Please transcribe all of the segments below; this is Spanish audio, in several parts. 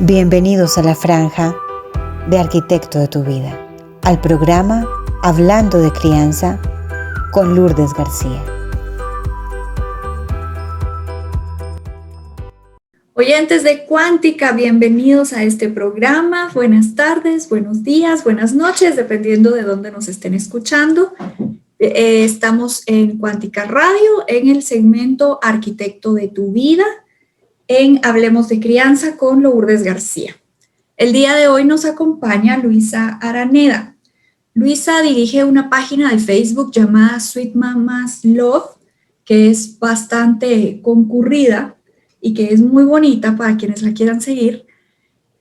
Bienvenidos a la franja de Arquitecto de tu Vida, al programa Hablando de Crianza con Lourdes García. Oyentes de Cuántica, bienvenidos a este programa. Buenas tardes, buenos días, buenas noches, dependiendo de dónde nos estén escuchando. Estamos en Cuántica Radio, en el segmento Arquitecto de tu Vida, en Hablemos de Crianza con Lourdes García. El día de hoy nos acompaña Luisa Araneda. Luisa dirige una página de Facebook llamada Sweet Mama's Love, que es bastante concurrida y que es muy bonita para quienes la quieran seguir,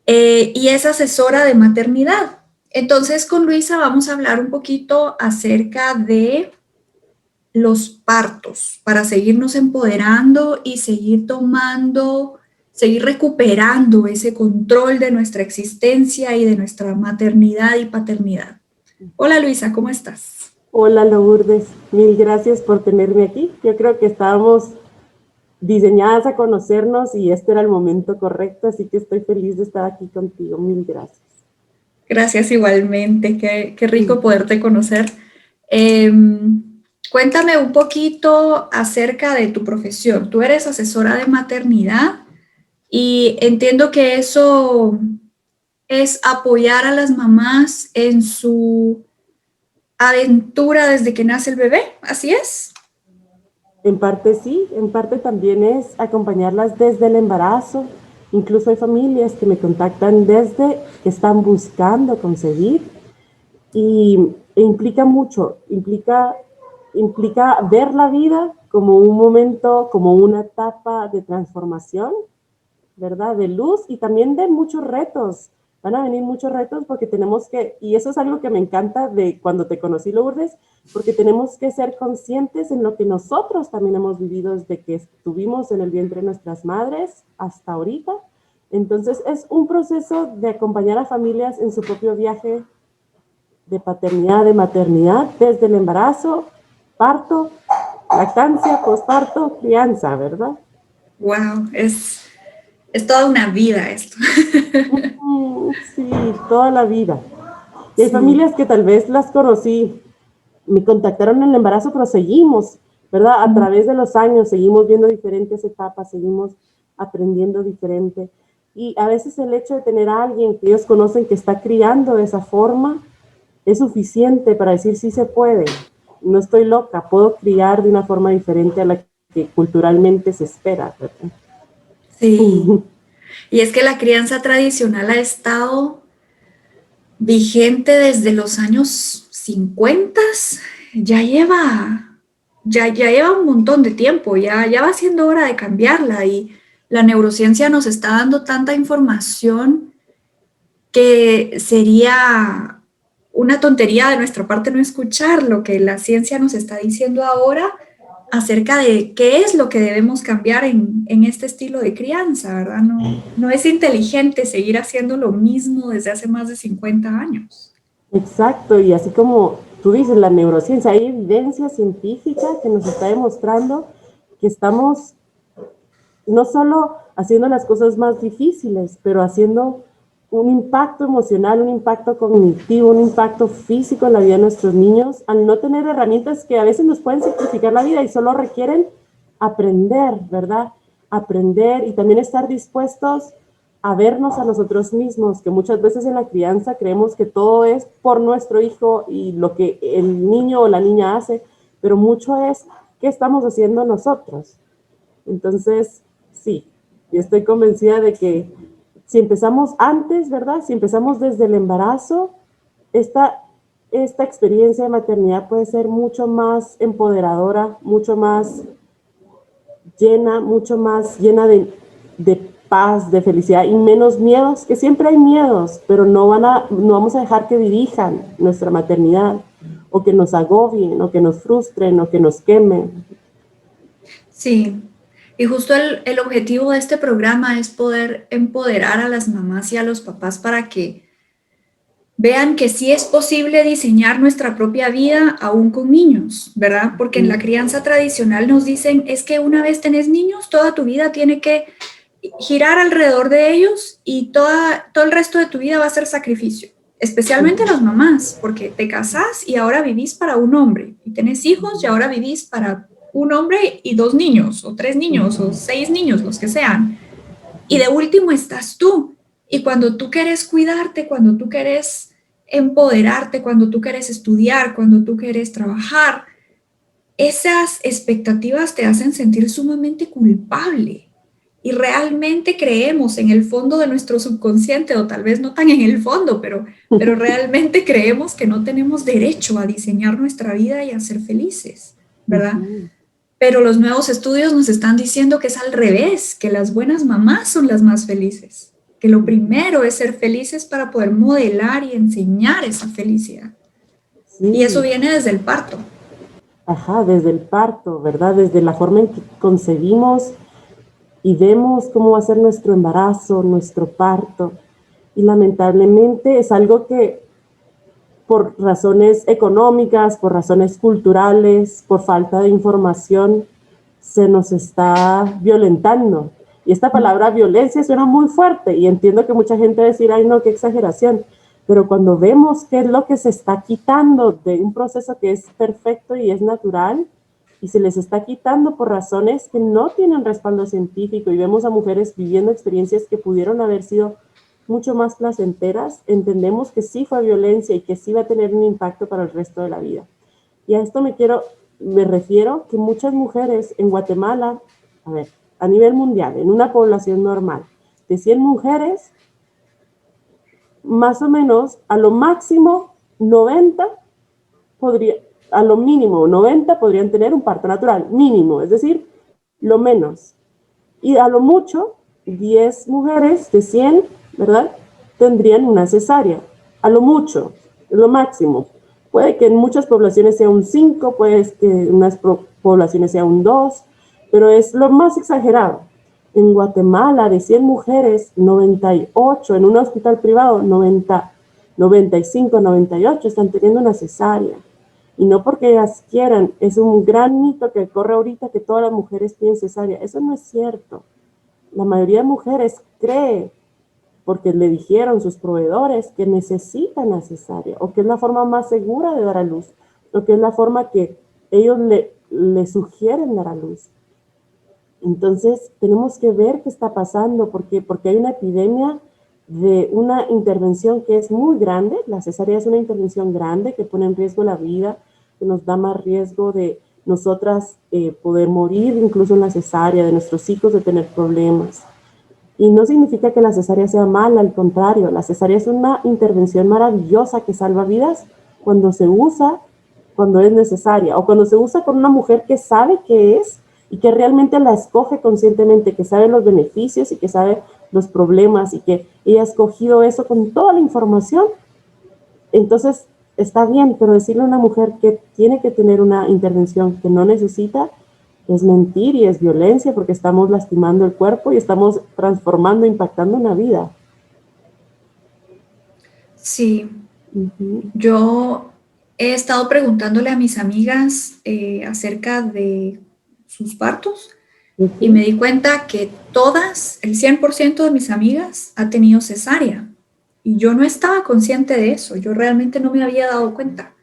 y es asesora de maternidad. Entonces, con Luisa vamos a hablar un poquito acerca de los partos, para seguirnos empoderando y seguir recuperando ese control de nuestra existencia y de nuestra maternidad y paternidad. Hola Luisa, ¿cómo estás? Hola Lourdes, mil gracias por tenerme aquí. Yo creo que estábamos diseñadas a conocernos y este era el momento correcto, así que estoy feliz de estar aquí contigo. Mil gracias. Gracias igualmente, qué rico poderte conocer. Cuéntame un poquito acerca de tu profesión. Tú eres asesora de maternidad y entiendo que eso es apoyar a las mamás en su aventura desde que nace el bebé, ¿así es? En parte sí, en parte también es acompañarlas desde el embarazo. Incluso hay familias que me contactan desde que están buscando concebir e implica mucho, implica ver la vida como un momento, como una etapa de transformación, ¿verdad? De luz y también de muchos retos. Van a venir muchos retos porque tenemos que, y eso es algo que me encanta de cuando te conocí, Lourdes, porque tenemos que ser conscientes en lo que nosotros también hemos vivido desde que estuvimos en el vientre de nuestras madres hasta ahorita. Entonces es un proceso de acompañar a familias en su propio viaje de paternidad, de maternidad, desde el embarazo, parto, lactancia, posparto, crianza, ¿verdad? Wow, es toda una vida esto. Sí, toda la vida. Y hay familias que tal vez las conocí, me contactaron en el embarazo, pero seguimos, ¿verdad? A través de los años seguimos viendo diferentes etapas, seguimos aprendiendo diferente. Y a veces el hecho de tener a alguien que ellos conocen que está criando de esa forma es suficiente para decir sí se puede. No estoy loca, puedo criar de una forma diferente a la que culturalmente se espera, ¿verdad? Sí. Y es que la crianza tradicional ha estado vigente desde los años 50, ya lleva un montón de tiempo, ya va siendo hora de cambiarla y la neurociencia nos está dando tanta información que sería una tontería de nuestra parte no escuchar lo que la ciencia nos está diciendo ahora acerca de qué es lo que debemos cambiar en este estilo de crianza, ¿verdad? No es inteligente seguir haciendo lo mismo desde hace más de 50 años. Exacto, y así como tú dices, la neurociencia, hay evidencia científica que nos está demostrando que estamos no solo haciendo las cosas más difíciles, pero haciendo un impacto emocional, un impacto cognitivo, un impacto físico en la vida de nuestros niños, al no tener herramientas que a veces nos pueden simplificar la vida y solo requieren aprender, ¿verdad? Aprender y también estar dispuestos a vernos a nosotros mismos, que muchas veces en la crianza creemos que todo es por nuestro hijo y lo que el niño o la niña hace, pero mucho es qué estamos haciendo nosotros. Entonces, sí, yo estoy convencida de que si empezamos antes, ¿verdad? Si empezamos desde el embarazo, esta experiencia de maternidad puede ser mucho más empoderadora, mucho más llena de paz, de felicidad y menos miedos, que siempre hay miedos, pero no vamos a dejar que dirijan nuestra maternidad o que nos agobien o que nos frustren o que nos quemen. Sí, y justo el objetivo de este programa es poder empoderar a las mamás y a los papás para que vean que sí es posible diseñar nuestra propia vida aún con niños, ¿verdad? Porque en la crianza tradicional nos dicen, es que una vez tenés niños, toda tu vida tiene que girar alrededor de ellos y todo el resto de tu vida va a ser sacrificio, especialmente las mamás, porque te casás y ahora vivís para un hombre, y tenés hijos y ahora vivís para un hombre y 2 niños, o 3 niños, o 6 niños, los que sean. Y de último estás tú. Y cuando tú quieres cuidarte, cuando tú quieres empoderarte, cuando tú quieres estudiar, cuando tú quieres trabajar, esas expectativas te hacen sentir sumamente culpable. Y realmente creemos en el fondo de nuestro subconsciente, o tal vez no tan en el fondo, pero realmente creemos que no tenemos derecho a diseñar nuestra vida y a ser felices, ¿verdad? Pero los nuevos estudios nos están diciendo que es al revés, que las buenas mamás son las más felices, que lo primero es ser felices para poder modelar y enseñar esa felicidad. Sí. Y eso viene desde el parto. Ajá, desde el parto, ¿verdad? Desde la forma en que concebimos y vemos cómo va a ser nuestro embarazo, nuestro parto. Y lamentablemente es algo que por razones económicas, por razones culturales, por falta de información, se nos está violentando. Y esta palabra violencia suena muy fuerte y entiendo que mucha gente va a decir, ay no, qué exageración. Pero cuando vemos qué es lo que se está quitando de un proceso que es perfecto y es natural, y se les está quitando por razones que no tienen respaldo científico, y vemos a mujeres viviendo experiencias que pudieron haber sido mucho más placenteras, entendemos que sí fue violencia y que sí va a tener un impacto para el resto de la vida. Y a esto me refiero que muchas mujeres en Guatemala, a nivel mundial, en una población normal, de 100 mujeres, más o menos, a lo máximo 90 a lo mínimo 90 podrían tener un parto natural, mínimo, es decir, lo menos. Y a lo mucho, 10 mujeres de 100, ¿verdad?, tendrían una cesárea, a lo mucho, lo máximo. Puede que en muchas poblaciones sea un 5, puede que en unas poblaciones sea un 2, pero es lo más exagerado. En Guatemala, de 100 mujeres, 98, en un hospital privado, 90, 95, 98 están teniendo una cesárea. Y no porque ellas quieran, es un gran mito que corre ahorita que todas las mujeres tienen cesárea. Eso no es cierto. La mayoría de mujeres cree, porque le dijeron sus proveedores, que necesitan la cesárea, o que es la forma más segura de dar a luz, o que es la forma que ellos le sugieren dar a luz. Entonces, tenemos que ver qué está pasando, porque hay una epidemia de una intervención que es muy grande. La cesárea es una intervención grande que pone en riesgo la vida, que nos da más riesgo de nosotras poder morir incluso en la cesárea, de nuestros hijos de tener problemas. Y no significa que la cesárea sea mala, al contrario, la cesárea es una intervención maravillosa que salva vidas cuando se usa, cuando es necesaria, o cuando se usa con una mujer que sabe qué es y que realmente la escoge conscientemente, que sabe los beneficios y que sabe los problemas y que ella ha escogido eso con toda la información. Entonces está bien, pero decirle a una mujer que tiene que tener una intervención que no necesita es mentir y es violencia, porque estamos lastimando el cuerpo y estamos transformando, impactando una vida. Sí. Yo he estado preguntándole a mis amigas acerca de sus partos y me di cuenta que todas, el 100% de mis amigas ha tenido cesárea. Y yo no estaba consciente de eso, yo realmente no me había dado cuenta.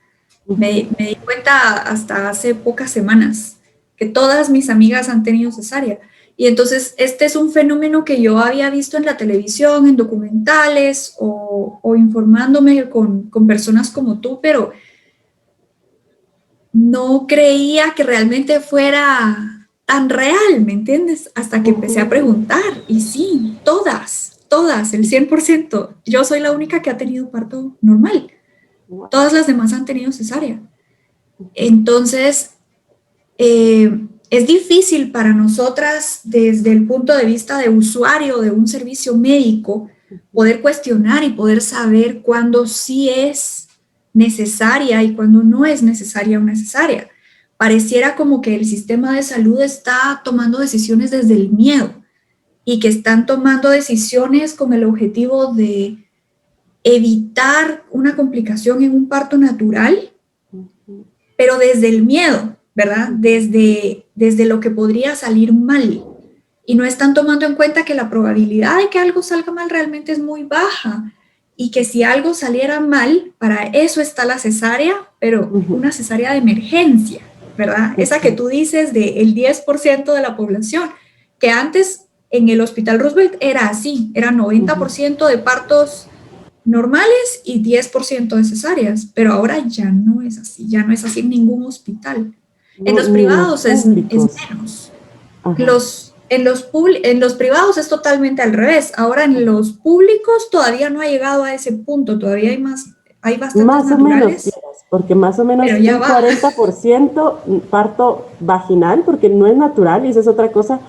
Me di cuenta hasta hace pocas semanas que todas mis amigas han tenido cesárea. Y entonces este es un fenómeno que yo había visto en la televisión, en documentales o informándome con personas como tú, pero no creía que realmente fuera tan real, ¿me entiendes? Hasta que empecé a preguntar y sí, todas, el 100%. Yo soy la única que ha tenido parto normal. Todas las demás han tenido cesárea. Entonces, es difícil para nosotras desde el punto de vista de usuario de un servicio médico poder cuestionar y poder saber cuándo sí es necesaria y cuándo no es necesaria una cesárea. Pareciera como que el sistema de salud está tomando decisiones desde el miedo y que están tomando decisiones con el objetivo de evitar una complicación en un parto natural, pero desde el miedo, ¿verdad? Desde lo que podría salir mal. y no están tomando en cuenta que la probabilidad de que algo salga mal realmente es muy baja y que si algo saliera mal, para eso está la cesárea, pero una cesárea de emergencia, ¿verdad? Esa que tú dices del 10% de la población, que antes en el Hospital Roosevelt era así, era 90% de partos normales y 10% de cesáreas, pero ahora ya no es así, ya no es así en ningún hospital. En No, los ni en los privados es públicos. menos. Ajá. En los privados es totalmente al revés. Ahora en los públicos todavía no ha llegado a ese punto, todavía hay bastantes Más o menos, naturales, vieras, porque más o menos pero ya un va. 40% parto vaginal, porque no es natural, y esa es otra cosa,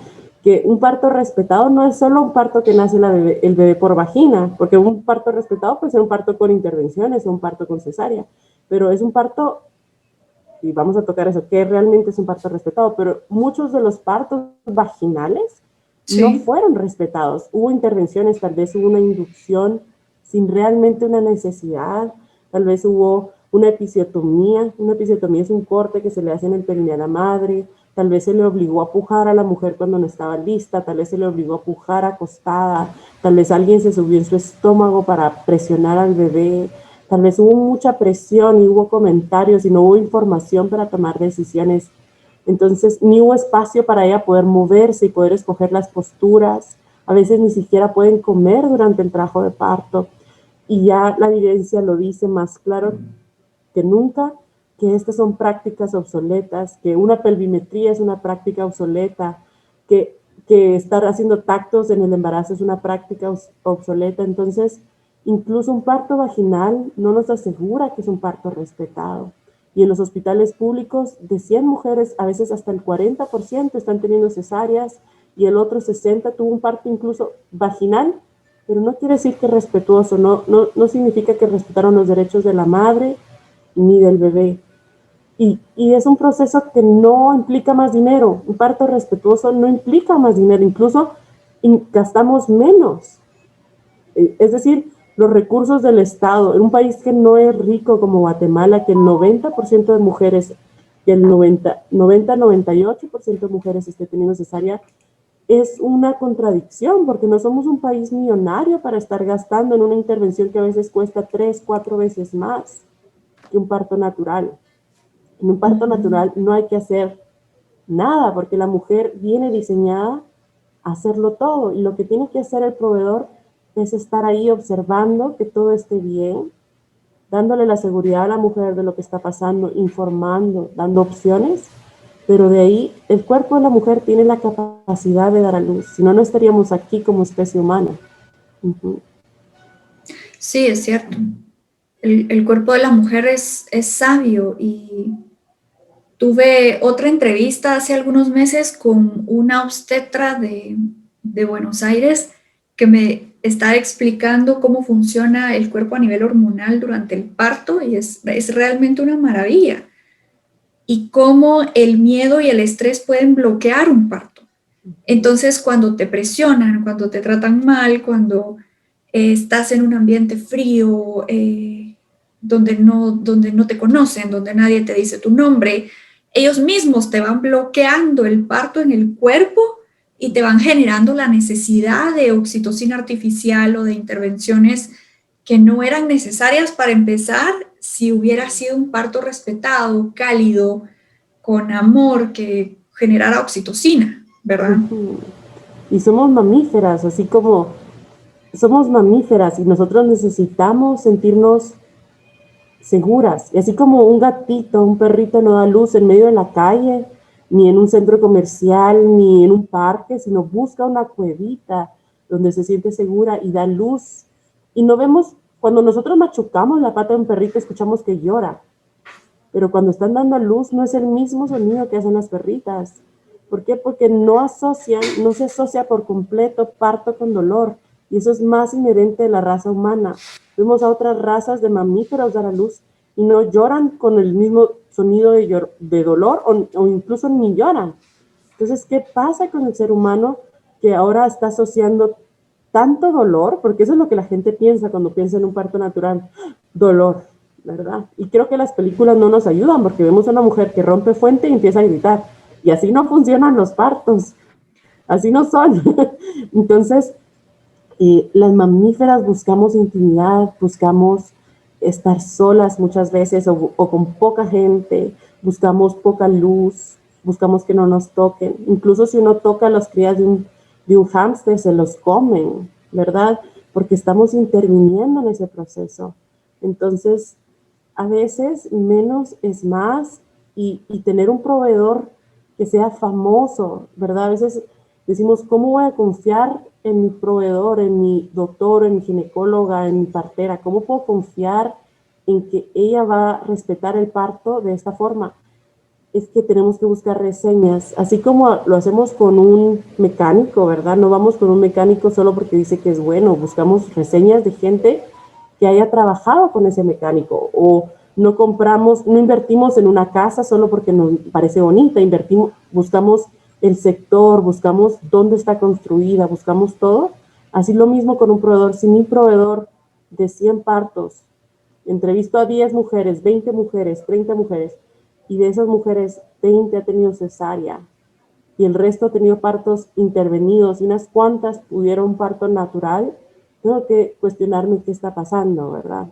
que un parto respetado no es solo un parto que nace el bebé por vagina, porque un parto respetado puede ser un parto con intervenciones o un parto con cesárea, pero es un parto, y vamos a tocar eso, que realmente es un parto respetado, pero muchos de los partos vaginales no Sí, fueron respetados. Hubo intervenciones, tal vez hubo una inducción sin realmente una necesidad, tal vez hubo una episiotomía es un corte que se le hace en el perineo a la madre, tal vez se le obligó a pujar a la mujer cuando no estaba lista, tal vez se le obligó a pujar acostada, tal vez alguien se subió en su estómago para presionar al bebé, tal vez hubo mucha presión y hubo comentarios y no hubo información para tomar decisiones. Entonces, ni hubo espacio para ella poder moverse y poder escoger las posturas. A veces ni siquiera pueden comer durante el trabajo de parto. Y ya la evidencia lo dice más claro que nunca, que estas son prácticas obsoletas, que una pelvimetría es una práctica obsoleta, que estar haciendo tactos en el embarazo es una práctica obsoleta. Entonces, incluso un parto vaginal no nos asegura que es un parto respetado. Y en los hospitales públicos, de 100 mujeres, a veces hasta el 40% están teniendo cesáreas y el otro 60% tuvo un parto incluso vaginal, pero no quiere decir que respetuoso, no significa que respetaron los derechos de la madre ni del bebé. Y es un proceso que no implica más dinero. Un parto respetuoso no implica más dinero, incluso gastamos menos. Es decir, los recursos del Estado, en un país que no es rico como Guatemala, que el 90% de mujeres, que el 98% de mujeres esté teniendo cesárea, es una contradicción, porque no somos un país millonario para estar gastando en una intervención que a veces cuesta 3, 4 veces más que un parto natural. En un parto natural no hay que hacer nada, porque la mujer viene diseñada a hacerlo todo, y lo que tiene que hacer el proveedor es estar ahí observando que todo esté bien, dándole la seguridad a la mujer de lo que está pasando, informando, dando opciones, pero de ahí el cuerpo de la mujer tiene la capacidad de dar a luz, si no, no estaríamos aquí como especie humana. sí, es cierto. El cuerpo de la mujer es sabio y tuve otra entrevista hace algunos meses con una obstetra de Buenos Aires que me está explicando cómo funciona el cuerpo a nivel hormonal durante el parto y es realmente una maravilla. Y cómo el miedo y el estrés pueden bloquear un parto. Entonces, cuando te presionan, cuando te tratan mal, cuando estás en un ambiente frío, donde no te conocen, donde nadie te dice tu nombre, ellos mismos te van bloqueando el parto en el cuerpo y te van generando la necesidad de oxitocina artificial o de intervenciones que no eran necesarias para empezar si hubiera sido un parto respetado, cálido, con amor, que generara oxitocina, ¿verdad? Y somos mamíferas, así como somos mamíferas y nosotros necesitamos sentirnos seguras. Y así como un gatito, un perrito no da luz en medio de la calle, ni en un centro comercial, ni en un parque, sino busca una cuevita donde se siente segura y da luz. Y no vemos, cuando nosotros machucamos la pata de un perrito, escuchamos que llora. Pero cuando están dando a luz no es el mismo sonido que hacen las perritas. ¿Por qué? Porque no se asocia por completo parto con dolor. Y eso es más inherente de la raza humana. Vemos a otras razas de mamíferos dar a luz y no lloran con el mismo sonido de dolor o incluso ni lloran. Entonces, ¿qué pasa con el ser humano que ahora está asociando tanto dolor? Porque eso es lo que la gente piensa cuando piensa en un parto natural. Dolor, ¿verdad? Y creo que las películas no nos ayudan porque vemos a una mujer que rompe fuente y empieza a gritar. Y así no funcionan los partos. así no son. Entonces, las mamíferas buscamos intimidad, buscamos estar solas muchas veces o con poca gente, buscamos poca luz, buscamos que no nos toquen. Incluso si uno toca a las crías de un hámster, se los comen, ¿verdad? Porque estamos interviniendo en ese proceso. Entonces, a veces menos es más y tener un proveedor que sea famoso, ¿verdad? A veces decimos, ¿cómo voy a confiar en mi proveedor, en mi doctor, en mi ginecóloga, en mi partera? ¿Cómo puedo confiar en que ella va a respetar el parto de esta forma? Es que tenemos que buscar reseñas, así como lo hacemos con un mecánico, ¿verdad? No vamos con un mecánico solo porque dice que es bueno, buscamos reseñas de gente que haya trabajado con ese mecánico, o no compramos, no invertimos en una casa solo porque nos parece bonita, invertimos, buscamos el sector, buscamos dónde está construida, buscamos todo. Así lo mismo con un proveedor. Si mi proveedor de 100 partos entrevisto a 10 mujeres, 20 mujeres, 30 mujeres, y de esas mujeres 20 ha tenido cesárea y el resto ha tenido partos intervenidos y unas cuantas pudieron parto natural, tengo que cuestionarme qué está pasando, ¿verdad?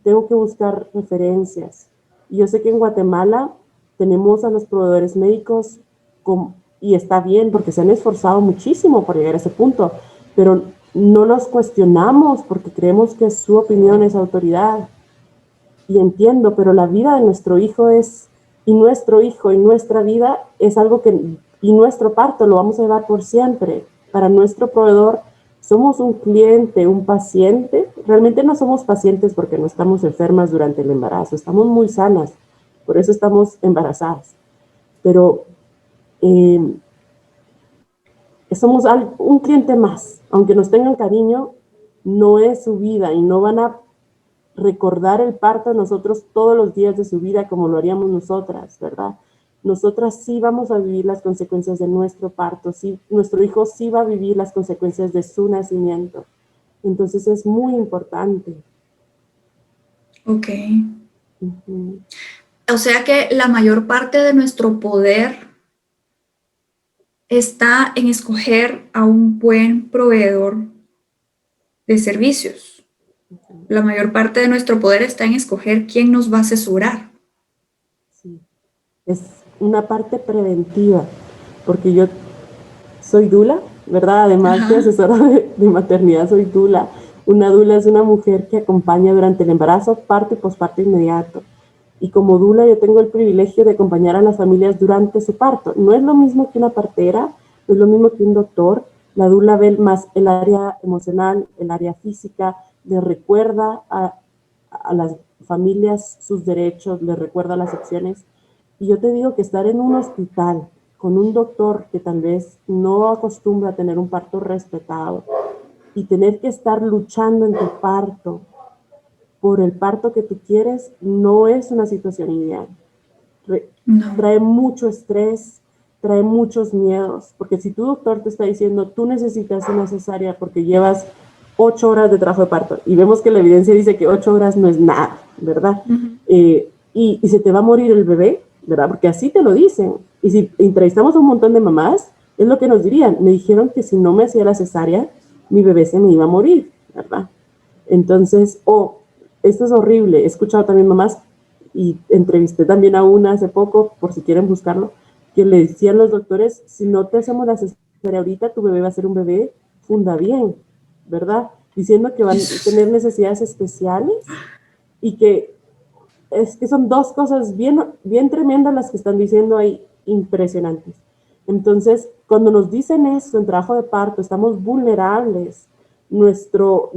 Tengo que buscar referencias. Y yo sé que en Guatemala tenemos a los proveedores médicos y está bien porque se han esforzado muchísimo por llegar a ese punto, pero no los cuestionamos porque creemos que su opinión es autoridad. Y entiendo, pero la vida de nuestro hijo y nuestro hijo y nuestra vida es algo y nuestro parto lo vamos a llevar por siempre. Para nuestro proveedor somos un cliente, un paciente. Realmente no somos pacientes porque no estamos enfermas durante el embarazo, estamos muy sanas, por eso estamos embarazadas. Pero somos un cliente más, aunque nos tengan cariño, no es su vida y no van a recordar el parto a nosotros todos los días de su vida como lo haríamos nosotras, ¿verdad? Nosotras sí vamos a vivir las consecuencias de nuestro parto, sí, nuestro hijo sí va a vivir las consecuencias de su nacimiento. Entonces es muy importante. Ok. O sea que la mayor parte de nuestro poder está en escoger a un buen proveedor de servicios. La mayor parte de nuestro poder está en escoger quién nos va a asesorar. Sí, es una parte preventiva, porque yo soy dula, ¿verdad? Además de asesora de maternidad, soy dula. Una dula es una mujer que acompaña durante el embarazo, parto y posparto inmediato. Y como dula yo tengo el privilegio de acompañar a las familias durante su parto. No es lo mismo que una partera, no es lo mismo que un doctor. La dula ve más el área emocional, el área física, le recuerda a las familias sus derechos, le recuerda las opciones. Y yo te digo que estar en un hospital con un doctor que tal vez no acostumbra a tener un parto respetado y tener que estar luchando en tu parto por el parto que tú quieres, no es una situación ideal. No. Trae mucho estrés, trae muchos miedos, porque si tu doctor te está diciendo, tú necesitas una cesárea porque llevas 8 horas de trabajo de parto, y vemos que la evidencia dice que 8 horas no es nada, ¿verdad? Y se te va a morir el bebé, ¿verdad? Porque así te lo dicen. Y si entrevistamos a un montón de mamás, es lo que nos dirían. Me dijeron que si no me hacía la cesárea, mi bebé se me iba a morir, ¿verdad? Entonces, esto es horrible. He escuchado también mamás, y entrevisté también a una hace poco, por si quieren buscarlo, que le decían los doctores, si no te hacemos la cesárea ahorita, tu bebé va a ser un bebé funda bien, ¿verdad? Diciendo que van a tener necesidades especiales y que son dos cosas bien, bien tremendas las que están diciendo ahí, impresionantes. Entonces, cuando nos dicen eso en trabajo de parto, estamos vulnerables, nuestro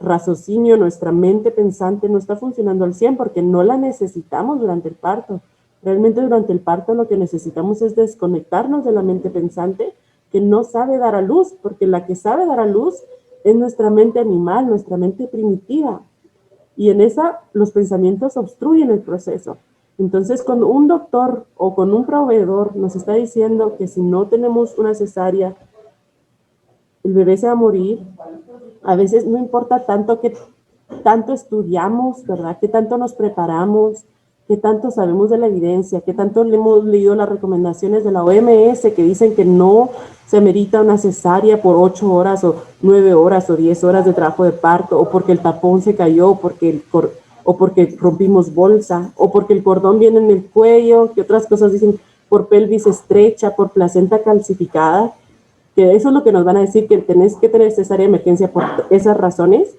raciocinio, nuestra mente pensante no está funcionando al 100 porque no la necesitamos durante el parto. Realmente durante el parto lo que necesitamos es desconectarnos de la mente pensante que no sabe dar a luz, porque la que sabe dar a luz es nuestra mente animal, nuestra mente primitiva. Y en esa los pensamientos obstruyen el proceso. Entonces, cuando un doctor o con un proveedor nos está diciendo que si no tenemos una cesárea, el bebé se va a morir, a veces no importa tanto que tanto estudiamos, ¿verdad? Que tanto nos preparamos, ¿Qué tanto sabemos de la evidencia? ¿Qué tanto le hemos leído las recomendaciones de la OMS que dicen que no se amerita una cesárea por 8 horas o 9 horas o 10 horas de trabajo de parto, o porque el tapón se cayó, o porque rompimos bolsa, o porque el cordón viene en el cuello, que otras cosas dicen por pelvis estrecha, por placenta calcificada, que eso es lo que nos van a decir, que tenés que tener cesárea de emergencia por esas razones?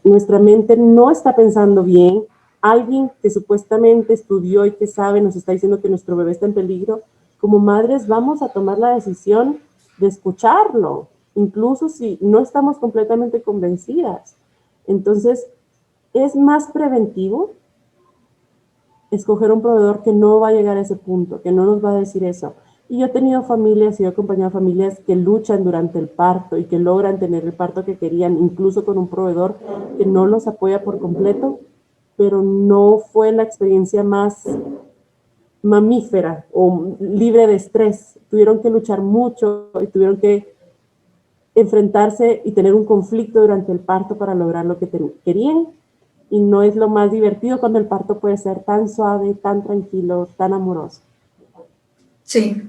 Nuestra mente no está pensando bien. Alguien que supuestamente estudió y que sabe nos está diciendo que nuestro bebé está en peligro. Como madres vamos a tomar la decisión de escucharlo, incluso si no estamos completamente convencidas. Entonces, es más preventivo escoger un proveedor que no va a llegar a ese punto, que no nos va a decir eso. Y yo he tenido familias y he acompañado familias que luchan durante el parto y que logran tener el parto que querían, incluso con un proveedor que no los apoya por completo, pero no fue la experiencia más mamífera o libre de estrés. Tuvieron que luchar mucho y tuvieron que enfrentarse y tener un conflicto durante el parto para lograr lo que querían. Y no es lo más divertido cuando el parto puede ser tan suave, tan tranquilo, tan amoroso. Sí,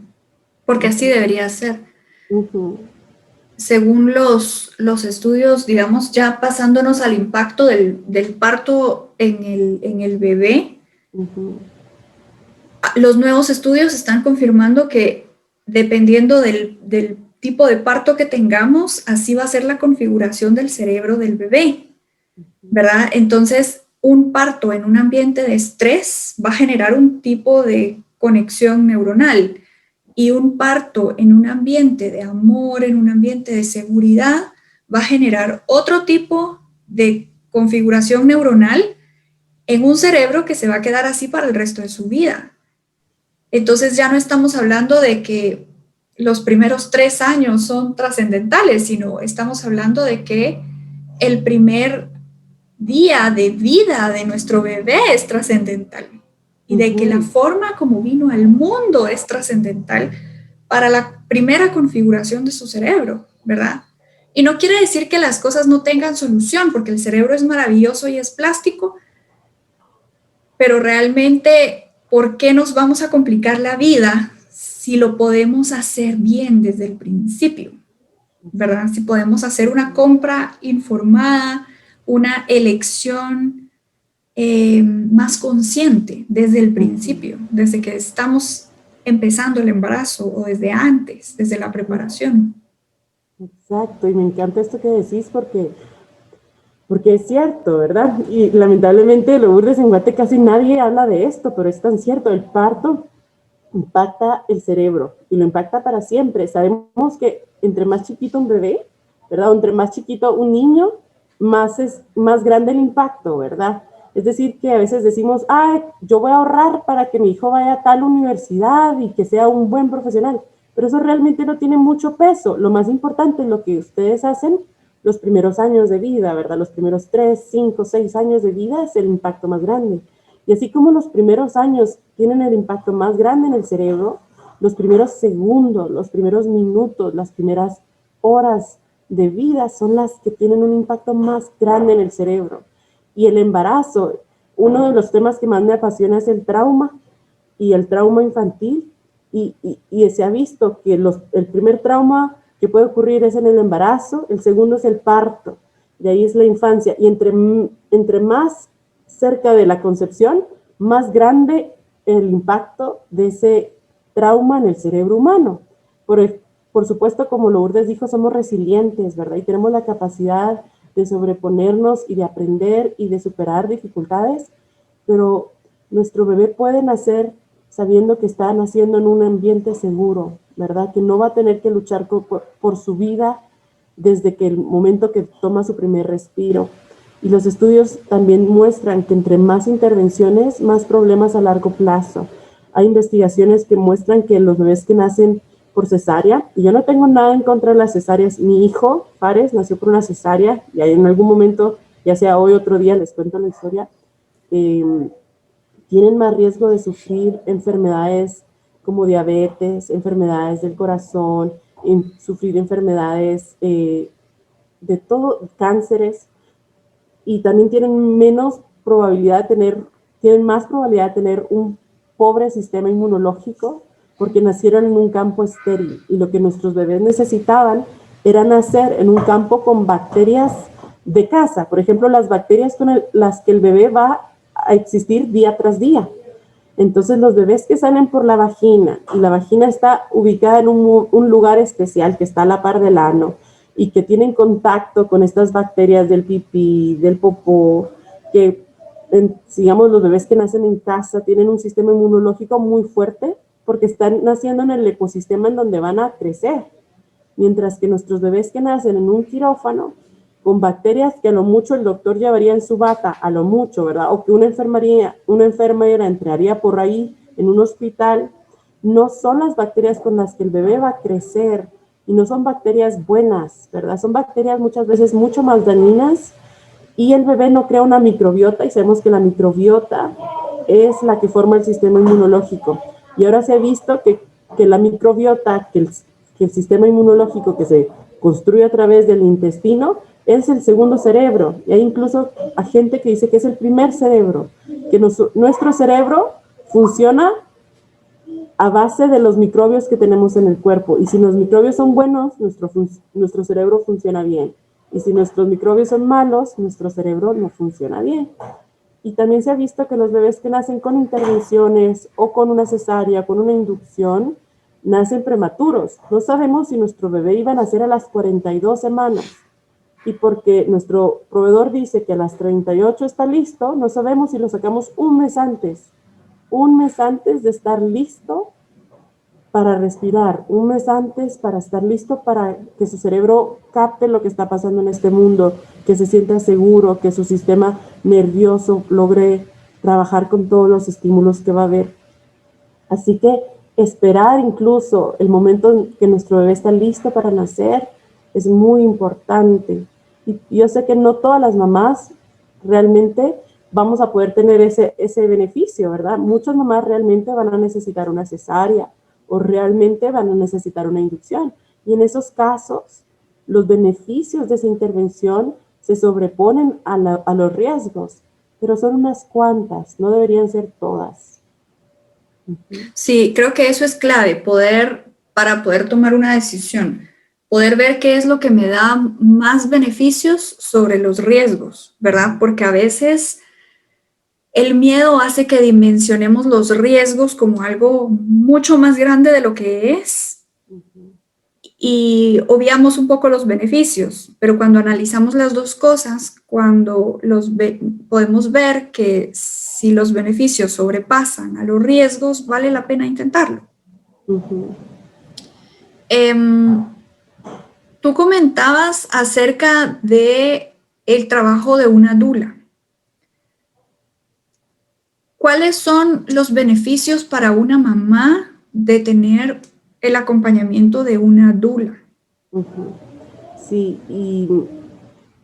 porque así debería ser. Uh-huh. Según los estudios, digamos, ya pasándonos al impacto del parto en el bebé, Uh-huh. los nuevos estudios están confirmando que dependiendo del tipo de parto que tengamos, así va a ser la configuración del cerebro del bebé, ¿verdad? Entonces, un parto en un ambiente de estrés va a generar un tipo de conexión neuronal, y un parto en un ambiente de amor, en un ambiente de seguridad, va a generar otro tipo de configuración neuronal en un cerebro que se va a quedar así para el resto de su vida. Entonces ya no estamos hablando de que los primeros 3 años son trascendentales, sino estamos hablando de que el primer día de vida de nuestro bebé es trascendental, y de que la forma como vino al mundo es trascendental para la primera configuración de su cerebro, ¿verdad? Y no quiere decir que las cosas no tengan solución, porque el cerebro es maravilloso y es plástico, pero realmente, ¿por qué nos vamos a complicar la vida si lo podemos hacer bien desde el principio? ¿Verdad? Si podemos hacer una compra informada, una elección más consciente desde el principio, desde que estamos empezando el embarazo o desde antes, desde la preparación. Exacto, y me encanta esto que decís porque es cierto, ¿verdad? Y lamentablemente, Lourdes, en Guate casi nadie habla de esto, pero es tan cierto. El parto impacta el cerebro y lo impacta para siempre. Sabemos que entre más chiquito un bebé, ¿verdad? O entre más chiquito un niño, más grande el impacto, ¿verdad? Es decir, que a veces decimos, yo voy a ahorrar para que mi hijo vaya a tal universidad y que sea un buen profesional, pero eso realmente no tiene mucho peso. Lo más importante es lo que ustedes hacen los primeros años de vida, ¿verdad? Los primeros 3, 5, 6 años de vida es el impacto más grande. Y así como los primeros años tienen el impacto más grande en el cerebro, los primeros segundos, los primeros minutos, las primeras horas de vida son las que tienen un impacto más grande en el cerebro. Y el embarazo, uno de los temas que más me apasiona es el trauma y el trauma infantil. Y se ha visto que el primer trauma que puede ocurrir es en el embarazo, el segundo es el parto, de ahí es la infancia. Y entre más cerca de la concepción, más grande el impacto de ese trauma en el cerebro humano. Por supuesto, como Lourdes dijo, somos resilientes, ¿verdad? Y tenemos la capacidad de sobreponernos y de aprender y de superar dificultades, pero nuestro bebé puede nacer sabiendo que está naciendo en un ambiente seguro, ¿verdad? Que no va a tener que luchar por su vida desde que el momento que toma su primer respiro. Y los estudios también muestran que entre más intervenciones, más problemas a largo plazo. Hay investigaciones que muestran que los bebés que nacen por cesárea, y yo no tengo nada en contra de las cesáreas, mi hijo, Fares, nació por una cesárea, y ahí en algún momento, ya sea hoy o otro día, les cuento la historia, tienen más riesgo de sufrir enfermedades como diabetes, enfermedades del corazón, sufrir enfermedades de todo, cánceres, y también tienen menos probabilidad de tienen más probabilidad de tener un pobre sistema inmunológico porque nacieron en un campo estéril y lo que nuestros bebés necesitaban era nacer en un campo con bacterias de casa, por ejemplo, las bacterias con las que el bebé va a existir día tras día. Entonces los bebés que salen por la vagina, y la vagina está ubicada en un lugar especial que está a la par del ano, y que tienen contacto con estas bacterias del pipí, del popó, que digamos los bebés que nacen en casa tienen un sistema inmunológico muy fuerte porque están naciendo en el ecosistema en donde van a crecer, mientras que nuestros bebés que nacen en un quirófano con bacterias que a lo mucho el doctor llevaría en su bata, a lo mucho, ¿verdad? O que una enfermera entraría por ahí en un hospital, no son las bacterias con las que el bebé va a crecer y no son bacterias buenas, ¿verdad? Son bacterias muchas veces mucho más dañinas y el bebé no crea una microbiota y sabemos que la microbiota es la que forma el sistema inmunológico. Y ahora se ha visto que la microbiota, que el sistema inmunológico que se construye a través del intestino, es el segundo cerebro. Y hay incluso a gente que dice que es el primer cerebro, que nuestro cerebro funciona a base de los microbios que tenemos en el cuerpo. Y si los microbios son buenos, nuestro cerebro funciona bien. Y si nuestros microbios son malos, nuestro cerebro no funciona bien. Y también se ha visto que los bebés que nacen con intervenciones o con una cesárea, con una inducción, nacen prematuros. No sabemos si nuestro bebé iba a nacer a las 42 semanas. Y porque nuestro proveedor dice que a las 38 está listo, no sabemos si lo sacamos un mes antes de estar listo para respirar, un mes antes para estar listo para que su cerebro capte lo que está pasando en este mundo, que se sienta seguro, que su sistema nervioso logre trabajar con todos los estímulos que va a haber. Así que esperar incluso el momento en que nuestro bebé está listo para nacer es muy importante. Y yo sé que no todas las mamás realmente vamos a poder tener ese beneficio, ¿verdad? Muchas mamás realmente van a necesitar una cesárea o realmente van a necesitar una inducción. Y en esos casos, los beneficios de esa intervención se sobreponen a los riesgos, pero son unas cuantas, no deberían ser todas. Sí, creo que eso es clave, para poder tomar una decisión, poder ver qué es lo que me da más beneficios sobre los riesgos, ¿verdad? Porque a veces el miedo hace que dimensionemos los riesgos como algo mucho más grande de lo que es y obviamos un poco los beneficios, pero cuando analizamos las dos cosas, podemos ver que si los beneficios sobrepasan a los riesgos, vale la pena intentarlo. Tú comentabas acerca de el trabajo de una dula. ¿Cuáles son los beneficios para una mamá de tener el acompañamiento de una dula? Sí, y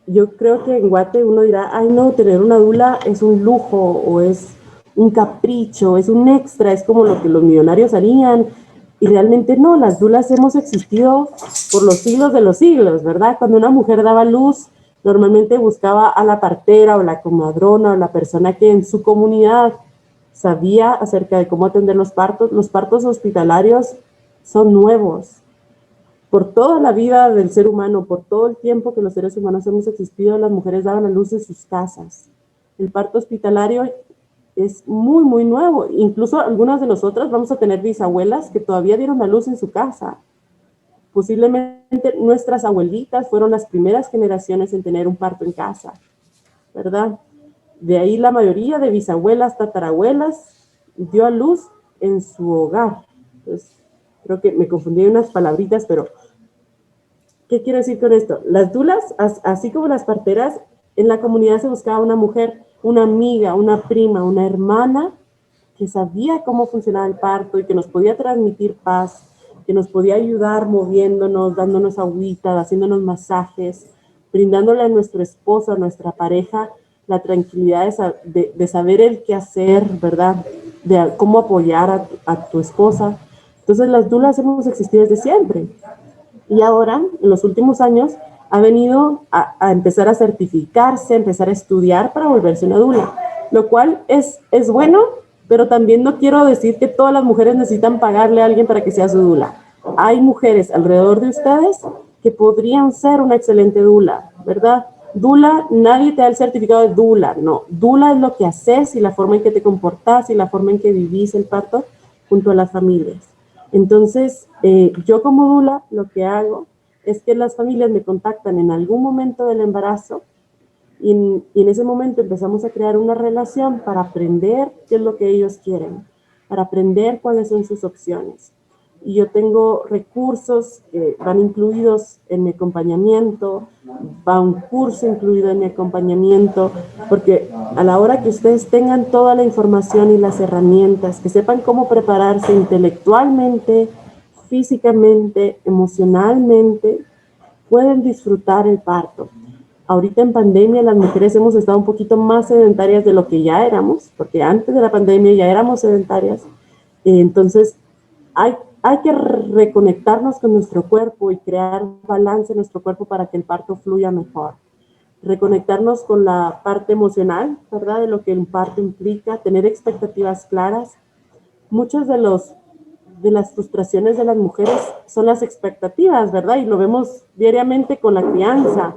yo creo que en Guate uno dirá, ay no, tener una dula es un lujo o es un capricho, es un extra, es como lo que los millonarios harían. Y realmente no, las dulas hemos existido por los siglos de los siglos, ¿verdad? Cuando una mujer daba luz, normalmente buscaba a la partera o la comadrona o la persona que en su comunidad sabía acerca de cómo atender los partos. Los partos hospitalarios son nuevos. Por toda la vida del ser humano, por todo el tiempo que los seres humanos hemos existido, las mujeres daban a luz en sus casas. El parto hospitalario es muy, muy nuevo. Incluso algunas de nosotras vamos a tener bisabuelas que todavía dieron a luz en su casa. Posiblemente nuestras abuelitas fueron las primeras generaciones en tener un parto en casa, ¿verdad? De ahí la mayoría de bisabuelas, tatarabuelas, dio a luz en su hogar. Entonces, creo que me confundí en unas palabritas, pero ¿qué quiero decir con esto? Las dulas, así como las parteras, en la comunidad se buscaba una mujer, una amiga, una prima, una hermana que sabía cómo funcionaba el parto y que nos podía transmitir paz, que nos podía ayudar moviéndonos, dándonos agüita, haciéndonos masajes, brindándole a nuestro esposo, a nuestra pareja, la tranquilidad de saber el qué hacer, ¿verdad? De cómo apoyar a tu esposa. Entonces las dulas hemos existido desde siempre. Y ahora, en los últimos años, ha venido a empezar a certificarse, a empezar a estudiar para volverse una dula. lo cual es bueno, pero también no quiero decir que todas las mujeres necesitan pagarle a alguien para que sea su dula. Hay mujeres alrededor de ustedes que podrían ser una excelente dula, ¿verdad? Dula, nadie te da el certificado de dula, no. Dula es lo que haces y la forma en que te comportas y la forma en que vivís el parto junto a las familias. Entonces, yo como dula lo que hago es que las familias me contactan en algún momento del embarazo y en ese momento empezamos a crear una relación para aprender qué es lo que ellos quieren, para aprender cuáles son sus opciones. Y yo tengo recursos que van incluidos en mi acompañamiento, va un curso incluido en mi acompañamiento, porque a la hora que ustedes tengan toda la información y las herramientas, que sepan cómo prepararse intelectualmente, físicamente, emocionalmente, pueden disfrutar el parto. Ahorita en pandemia las mujeres hemos estado un poquito más sedentarias de lo que ya éramos, porque antes de la pandemia ya éramos sedentarias. Entonces hay que reconectarnos con nuestro cuerpo y crear balance en nuestro cuerpo para que el parto fluya mejor. Reconectarnos con la parte emocional, ¿verdad? De lo que el parto implica, tener expectativas claras. Muchas de las frustraciones de las mujeres son las expectativas, ¿verdad? Y lo vemos diariamente con la crianza.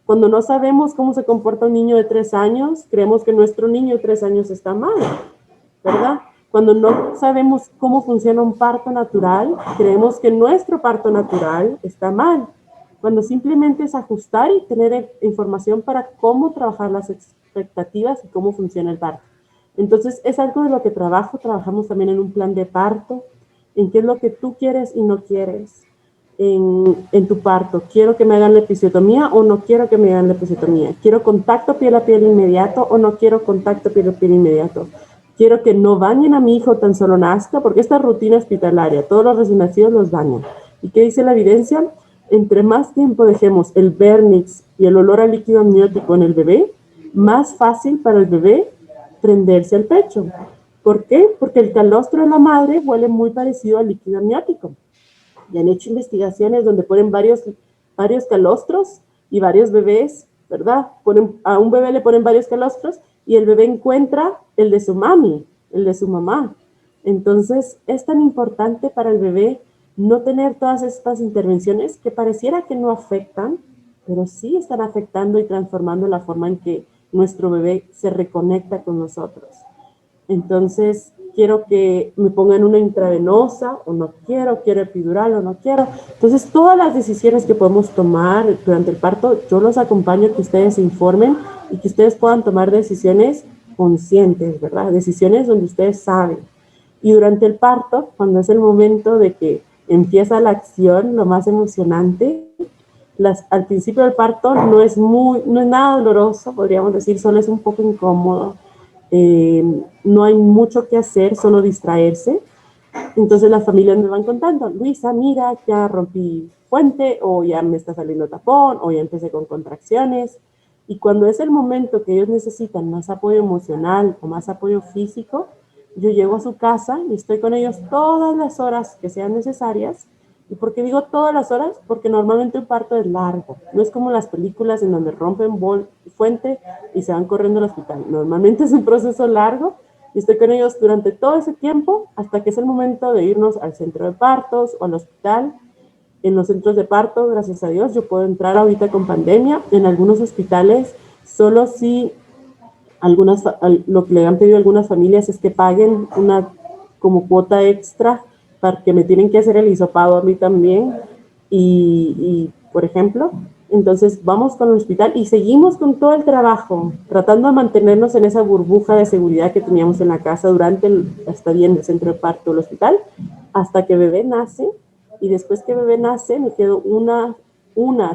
Cuando no sabemos cómo se comporta un niño de 3 años, creemos que nuestro niño de 3 años está mal, ¿verdad? Cuando no sabemos cómo funciona un parto natural, creemos que nuestro parto natural está mal. Cuando simplemente es ajustar y tener información para cómo trabajar las expectativas y cómo funciona el parto. Entonces, es algo de lo que trabajamos también en un plan de parto, en qué es lo que tú quieres y no quieres en tu parto. ¿Quiero que me hagan la episiotomía o no quiero que me hagan la episiotomía? ¿Quiero contacto piel a piel inmediato o no quiero contacto piel a piel inmediato? Quiero que no bañen a mi hijo tan solo nazca, porque esta rutina hospitalaria, todos los recién nacidos los bañan. ¿Y qué dice la evidencia? Entre más tiempo dejemos el vernix y el olor a líquido amniótico en el bebé, más fácil para el bebé prenderse al pecho. ¿Por qué? Porque el calostro de la madre huele muy parecido al líquido amniótico. Y han hecho investigaciones donde ponen varios calostros y varios bebés, ¿verdad? A un bebé le ponen varios calostros y el bebé encuentra el de su mami, el de su mamá. Entonces, es tan importante para el bebé no tener todas estas intervenciones que pareciera que no afectan, pero sí están afectando y transformando la forma en que nuestro bebé se reconecta con nosotros. Entonces, quiero que me pongan una intravenosa o no quiero epidural o no quiero. Entonces, todas las decisiones que podemos tomar durante el parto, yo los acompaño a que ustedes se informen y que ustedes puedan tomar decisiones conscientes, ¿verdad? Decisiones donde ustedes saben. Y durante el parto, cuando es el momento de que empieza la acción, lo más emocionante, al principio del parto no es nada doloroso, podríamos decir, solo es un poco incómodo. No hay mucho que hacer, solo distraerse. Entonces las familias me van contando, Luisa, mira, ya rompí fuente, o ya me está saliendo tapón, o ya empecé con contracciones. Y cuando es el momento que ellos necesitan más apoyo emocional o más apoyo físico, yo llego a su casa y estoy con ellos todas las horas que sean necesarias. ¿Y por qué digo todas las horas? Porque normalmente un parto es largo. No es como las películas en donde rompen fuente y se van corriendo al hospital. Normalmente es un proceso largo y estoy con ellos durante todo ese tiempo hasta que es el momento de irnos al centro de partos o al hospital. En los centros de parto, gracias a Dios, yo puedo entrar ahorita con pandemia. En algunos hospitales, solo si lo que le han pedido a algunas familias es que paguen una como cuota extra para que me tienen que hacer el hisopado a mí también. Y por ejemplo, entonces vamos con el hospital y seguimos con todo el trabajo, tratando de mantenernos en esa burbuja de seguridad que teníamos en la casa durante la estadía en el centro de parto del hospital, hasta que bebé nace. Y después que bebé nace, me quedo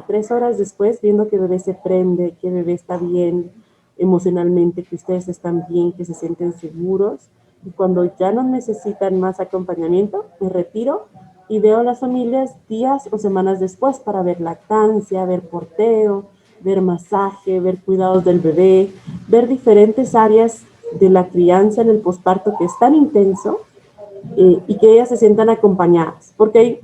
3 horas después viendo que bebé se prende, que bebé está bien emocionalmente, que ustedes están bien, que se sienten seguros. Y cuando ya no necesitan más acompañamiento, me retiro y veo a las familias días o semanas después para ver lactancia, ver porteo, ver masaje, ver cuidados del bebé, ver diferentes áreas de la crianza en el posparto que es tan intenso, y que ellas se sientan acompañadas, porque hay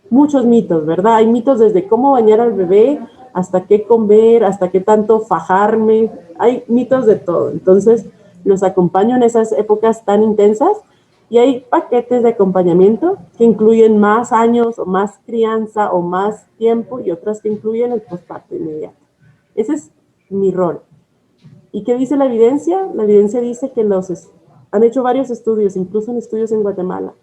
muchos mitos, ¿verdad? Hay mitos desde cómo bañar al bebé, hasta qué comer, hasta qué tanto fajarme, hay mitos de todo. Entonces, los acompaño en esas épocas tan intensas y hay paquetes de acompañamiento que incluyen más años o más crianza o más tiempo y otras que incluyen el posparto inmediato. Ese es mi rol. ¿Y qué dice la evidencia? La evidencia dice que han hecho varios estudios, incluso en estudios en Guatemala.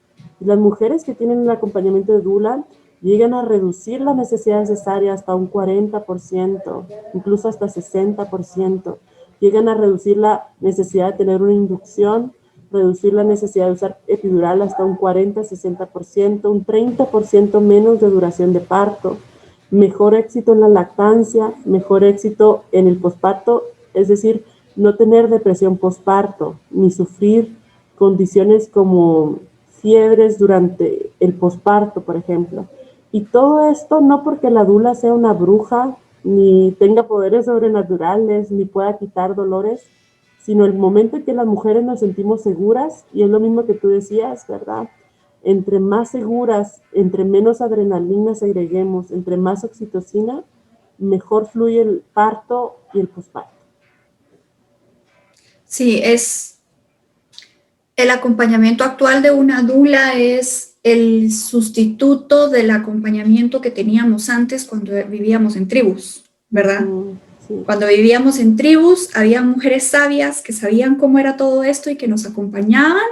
Y las mujeres que tienen el acompañamiento de doula llegan a reducir la necesidad de cesárea hasta un 40%, incluso hasta 60%. Llegan a reducir la necesidad de tener una inducción, reducir la necesidad de usar epidural hasta un 40-60%, un 30% menos de duración de parto, mejor éxito en la lactancia, mejor éxito en el posparto, es decir, no tener depresión posparto, ni sufrir condiciones como fiebres durante el posparto, por ejemplo. Y todo esto no porque la doula sea una bruja, ni tenga poderes sobrenaturales, ni pueda quitar dolores, sino el momento en que las mujeres nos sentimos seguras, y es lo mismo que tú decías, ¿verdad? Entre más seguras, entre menos adrenalina segreguemos, entre más oxitocina, mejor fluye el parto y el posparto. Sí, el acompañamiento actual de una doula es el sustituto del acompañamiento que teníamos antes cuando vivíamos en tribus, ¿verdad? Sí. Cuando vivíamos en tribus, había mujeres sabias que sabían cómo era todo esto y que nos acompañaban.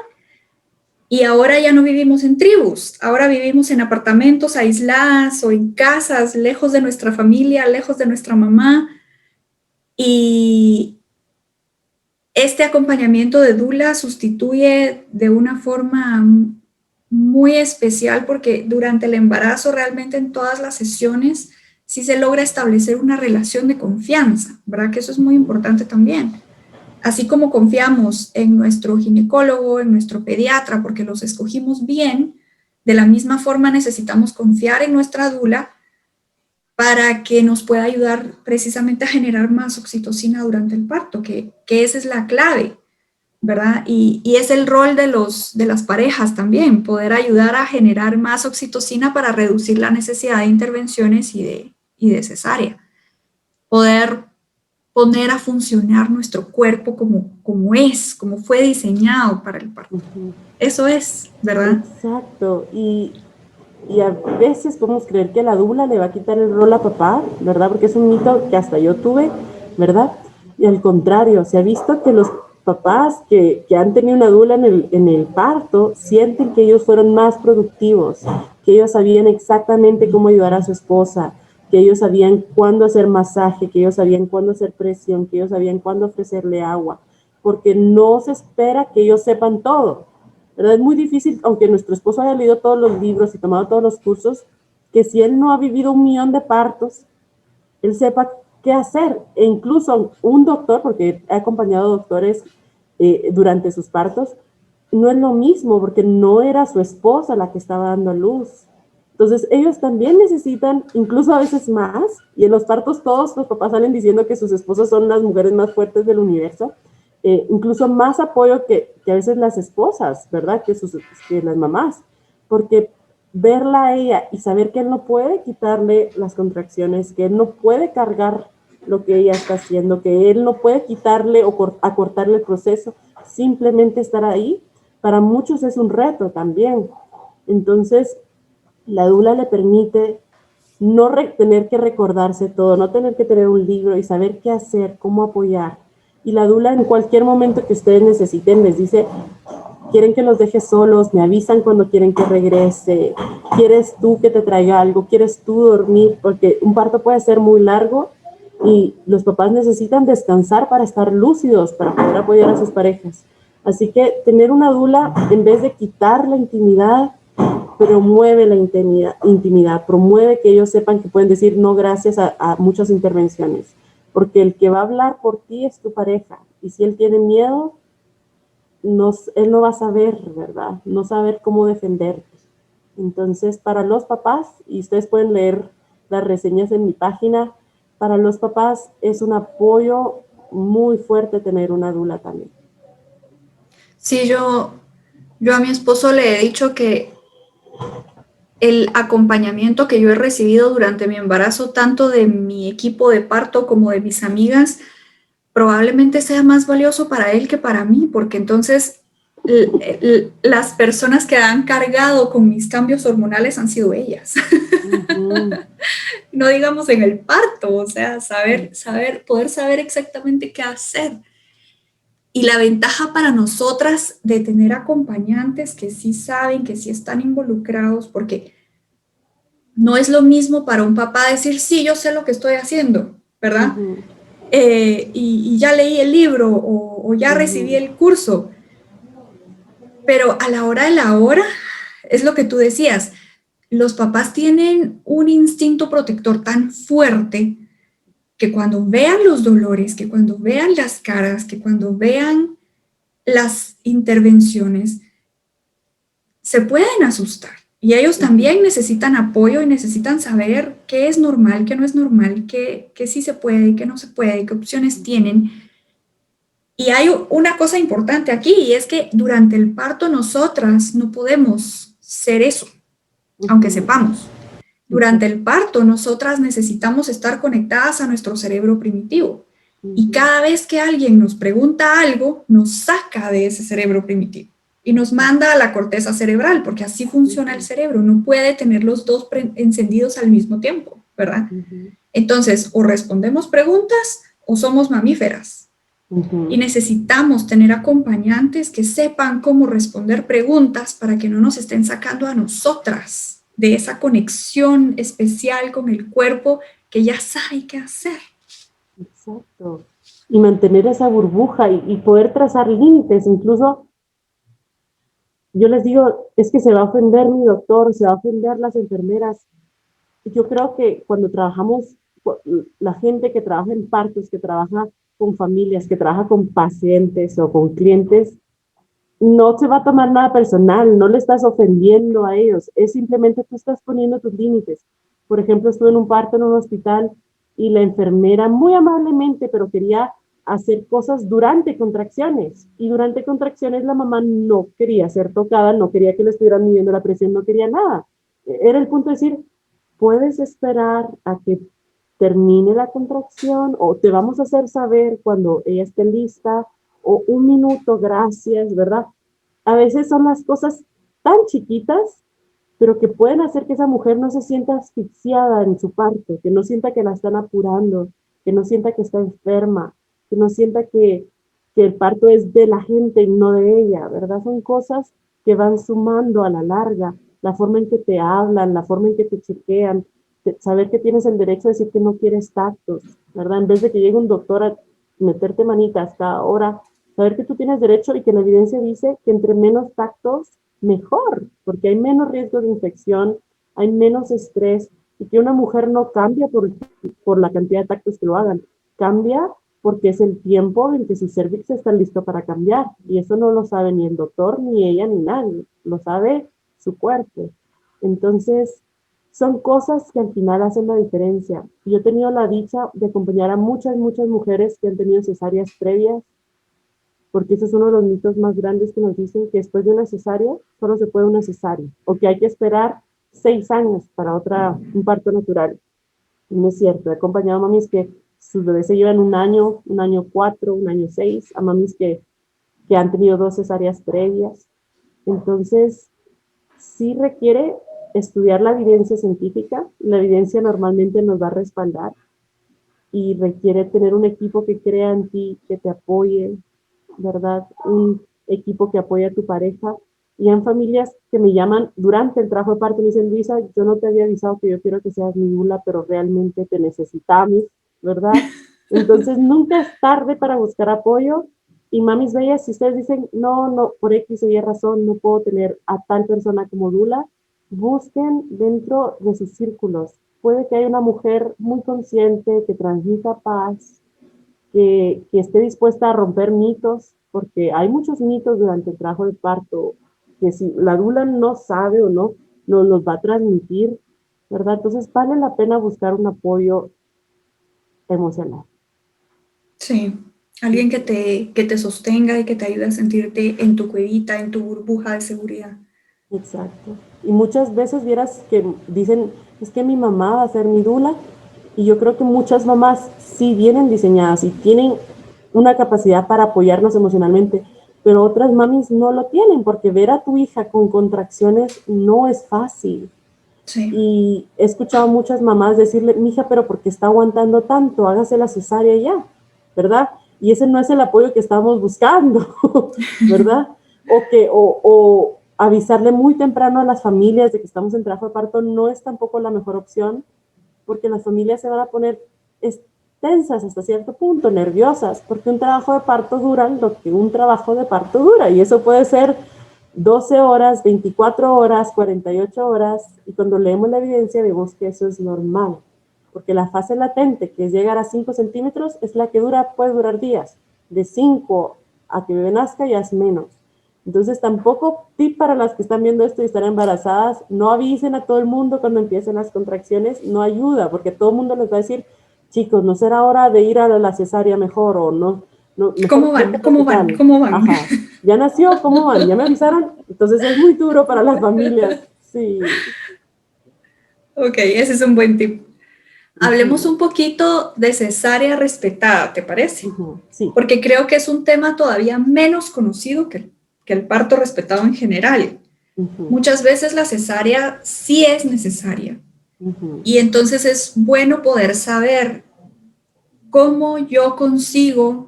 Y ahora ya no vivimos en tribus, ahora vivimos en apartamentos aisladas o en casas, lejos de nuestra familia, lejos de nuestra mamá. Y este acompañamiento de doula sustituye de una forma muy especial porque durante el embarazo realmente en todas las sesiones sí se logra establecer una relación de confianza, ¿verdad? Que eso es muy importante también. Así como confiamos en nuestro ginecólogo, en nuestro pediatra, porque los escogimos bien, de la misma forma necesitamos confiar en nuestra doula para que nos pueda ayudar precisamente a generar más oxitocina durante el parto, que esa es la clave, ¿verdad? Y es el rol de las parejas también, poder ayudar a generar más oxitocina para reducir la necesidad de intervenciones y de cesárea. Poder poner a funcionar nuestro cuerpo como fue diseñado para el parto. Eso es, ¿verdad? Exacto. Y a veces podemos creer que la doula le va a quitar el rol a papá, ¿verdad? Porque es un mito que hasta yo tuve, ¿verdad? Y al contrario, se ha visto que los papás que han tenido una doula en el parto sienten que ellos fueron más productivos, que ellos sabían exactamente cómo ayudar a su esposa, que ellos sabían cuándo hacer masaje, que ellos sabían cuándo hacer presión, que ellos sabían cuándo ofrecerle agua, porque no se espera que ellos sepan todo, ¿verdad? Es muy difícil, aunque nuestro esposo haya leído todos los libros y tomado todos los cursos, que si él no ha vivido 1,000,000 de partos, él sepa qué hacer. E incluso un doctor, porque he acompañado doctores durante sus partos, no es lo mismo, porque no era su esposa la que estaba dando a luz. Entonces, ellos también necesitan, incluso a veces más, y en los partos todos los papás salen diciendo que sus esposas son las mujeres más fuertes del universo, incluso más apoyo que a veces las esposas, ¿verdad? Que las mamás, porque verla a ella y saber que él no puede quitarle las contracciones, que él no puede cargar lo que ella está haciendo, que él no puede quitarle o acortarle el proceso, simplemente estar ahí, para muchos es un reto también. Entonces, la doula le permite no tener que recordarse todo, no tener que tener un libro y saber qué hacer, cómo apoyar. Y la doula en cualquier momento que ustedes necesiten les dice, quieren que los deje solos, me avisan cuando quieren que regrese, quieres tú que te traiga algo, quieres tú dormir, porque un parto puede ser muy largo y los papás necesitan descansar para estar lúcidos, para poder apoyar a sus parejas. Así que tener una doula, en vez de quitar la intimidad, promueve la intimidad, promueve que ellos sepan que pueden decir no gracias a muchas intervenciones, porque el que va a hablar por ti es tu pareja, y si él tiene miedo, él no va a saber, ¿verdad? No saber cómo defenderte. Entonces, para los papás, y ustedes pueden leer las reseñas en mi página, para los papás es un apoyo muy fuerte tener una doula también. Sí, yo a mi esposo le he dicho que el acompañamiento que yo he recibido durante mi embarazo, tanto de mi equipo de parto como de mis amigas, probablemente sea más valioso para él que para mí, porque entonces las personas que han cargado con mis cambios hormonales han sido ellas. No digamos en el parto, o sea, poder saber exactamente qué hacer. Y la ventaja para nosotras de tener acompañantes que sí saben, que sí están involucrados, porque no es lo mismo para un papá decir, sí, yo sé lo que estoy haciendo, ¿verdad? Y ya leí el libro o ya recibí el curso. Pero a la hora de la hora, es lo que tú decías, los papás tienen un instinto protector tan fuerte que cuando vean los dolores, que cuando vean las caras, que cuando vean las intervenciones, se pueden asustar. Y ellos también necesitan apoyo y necesitan saber qué es normal, qué no es normal, qué sí se puede, qué no se puede, qué opciones tienen. Y hay una cosa importante aquí, y es que durante el parto nosotras no podemos ser eso, aunque sepamos. Durante el parto nosotras necesitamos estar conectadas a nuestro cerebro primitivo. Y cada vez que alguien nos pregunta algo, nos saca de ese cerebro primitivo y nos manda a la corteza cerebral, porque así funciona el cerebro, no puede tener los dos encendidos al mismo tiempo, ¿verdad? Entonces, o respondemos preguntas o somos mamíferas. Y necesitamos tener acompañantes que sepan cómo responder preguntas para que no nos estén sacando a nosotras de esa conexión especial con el cuerpo que ya sabe qué hacer. Exacto. Y mantener esa burbuja y poder trazar límites. Incluso yo les digo, es que se va a ofender mi doctor, se va a ofender las enfermeras. Yo creo que cuando trabajamos, la gente que trabaja en partos, que trabaja con familias, que trabaja con pacientes o con clientes, no se va a tomar nada personal, no le estás ofendiendo a ellos, es simplemente tú estás poniendo tus límites. Por ejemplo, estuve en un parto en un hospital y la enfermera muy amablemente, pero quería hacer cosas durante contracciones, y durante contracciones la mamá no quería ser tocada, no quería que le estuvieran midiendo la presión, no quería nada. Era el punto de decir, puedes esperar a que termine la contracción o te vamos a hacer saber cuando ella esté lista, o un minuto, gracias, ¿verdad? A veces son las cosas tan chiquitas, pero que pueden hacer que esa mujer no se sienta asfixiada en su parto, que no sienta que la están apurando, que no sienta que está enferma, que no sienta que el parto es de la gente y no de ella, ¿verdad? Son cosas que van sumando a la larga, la forma en que te hablan, la forma en que te chequean, saber que tienes el derecho a decir que no quieres tactos, ¿verdad? En vez de que llegue un doctor a meterte manita hasta ahora, saber que tú tienes derecho y que la evidencia dice que entre menos tactos, mejor, porque hay menos riesgo de infección, hay menos estrés, y que una mujer no cambia por la cantidad de tactos que lo hagan, cambia porque es el tiempo en que su cervix está listo para cambiar, y eso no lo sabe ni el doctor, ni ella, ni nadie, lo sabe su cuerpo. Entonces, son cosas que al final hacen la diferencia. Yo he tenido la dicha de acompañar a muchas mujeres que han tenido cesáreas previas, porque ese es uno de los mitos más grandes que nos dicen que después de una cesárea solo se puede una cesárea, o que hay que esperar 6 años para un parto natural. Y no es cierto, he acompañado a mamis que sus bebés se llevan 1 año, 1 año 4, 1 año 6, a mamis que han tenido 2 cesáreas previas. Entonces, sí requiere estudiar la evidencia científica, la evidencia normalmente nos va a respaldar, y requiere tener un equipo que crea en ti, que te apoye, ¿verdad? Un equipo que apoye a tu pareja. Y en familias que me llaman durante el trabajo de parto y me dicen, Luisa, yo no te había avisado que yo quiero que seas mi dula, pero realmente te necesitamos, ¿verdad? Entonces nunca es tarde para buscar apoyo. Y mamis bellas, si ustedes dicen, no, por X o Y razón no puedo tener a tal persona como dula, busquen dentro de sus círculos. Puede que haya una mujer muy consciente, que transmita paz, que esté dispuesta a romper mitos, porque hay muchos mitos durante el trabajo de parto, que si la dula no sabe o no, nos los va a transmitir, ¿verdad? Entonces vale la pena buscar un apoyo emocional. Sí, alguien que te sostenga y que te ayude a sentirte en tu cuevita, en tu burbuja de seguridad. Exacto. Y muchas veces vieras que dicen, es que mi mamá va a ser mi dula, y yo creo que muchas mamás sí vienen diseñadas y tienen una capacidad para apoyarnos emocionalmente, pero otras mamis no lo tienen, porque ver a tu hija con contracciones no es fácil. Sí. Y he escuchado muchas mamás decirle, mija, pero ¿por qué está aguantando tanto? Hágase la cesárea ya, ¿verdad? Y ese no es el apoyo que estamos buscando, ¿verdad? O avisarle muy temprano a las familias de que estamos en trabajo de parto no es tampoco la mejor opción, porque las familias se van a poner tensas hasta cierto punto, nerviosas, porque un trabajo de parto dura lo que un trabajo de parto dura, y eso puede ser 12 horas, 24 horas, 48 horas, y cuando leemos la evidencia vemos que eso es normal, porque la fase latente, que es llegar a 5 centímetros, es la que puede durar días, de 5 a que bebé nazca ya es menos. Entonces tampoco, tip para las que están viendo esto y están embarazadas, no avisen a todo el mundo cuando empiecen las contracciones, no ayuda, porque todo el mundo les va a decir, chicos, ¿no será hora de ir a la cesárea mejor? O no, mejor ¿Cómo van? ¿Cómo van? ¿Cómo van? Ajá. ¿Ya nació? ¿Cómo van? ¿Ya me avisaron? Entonces es muy duro para las familias. Sí. Ok, ese es un buen tip. Hablemos un poquito de cesárea respetada, ¿te parece? Sí. Porque creo que es un tema todavía menos conocido que el parto respetado en general. Muchas veces la cesárea sí es necesaria. Y entonces es bueno poder saber cómo yo consigo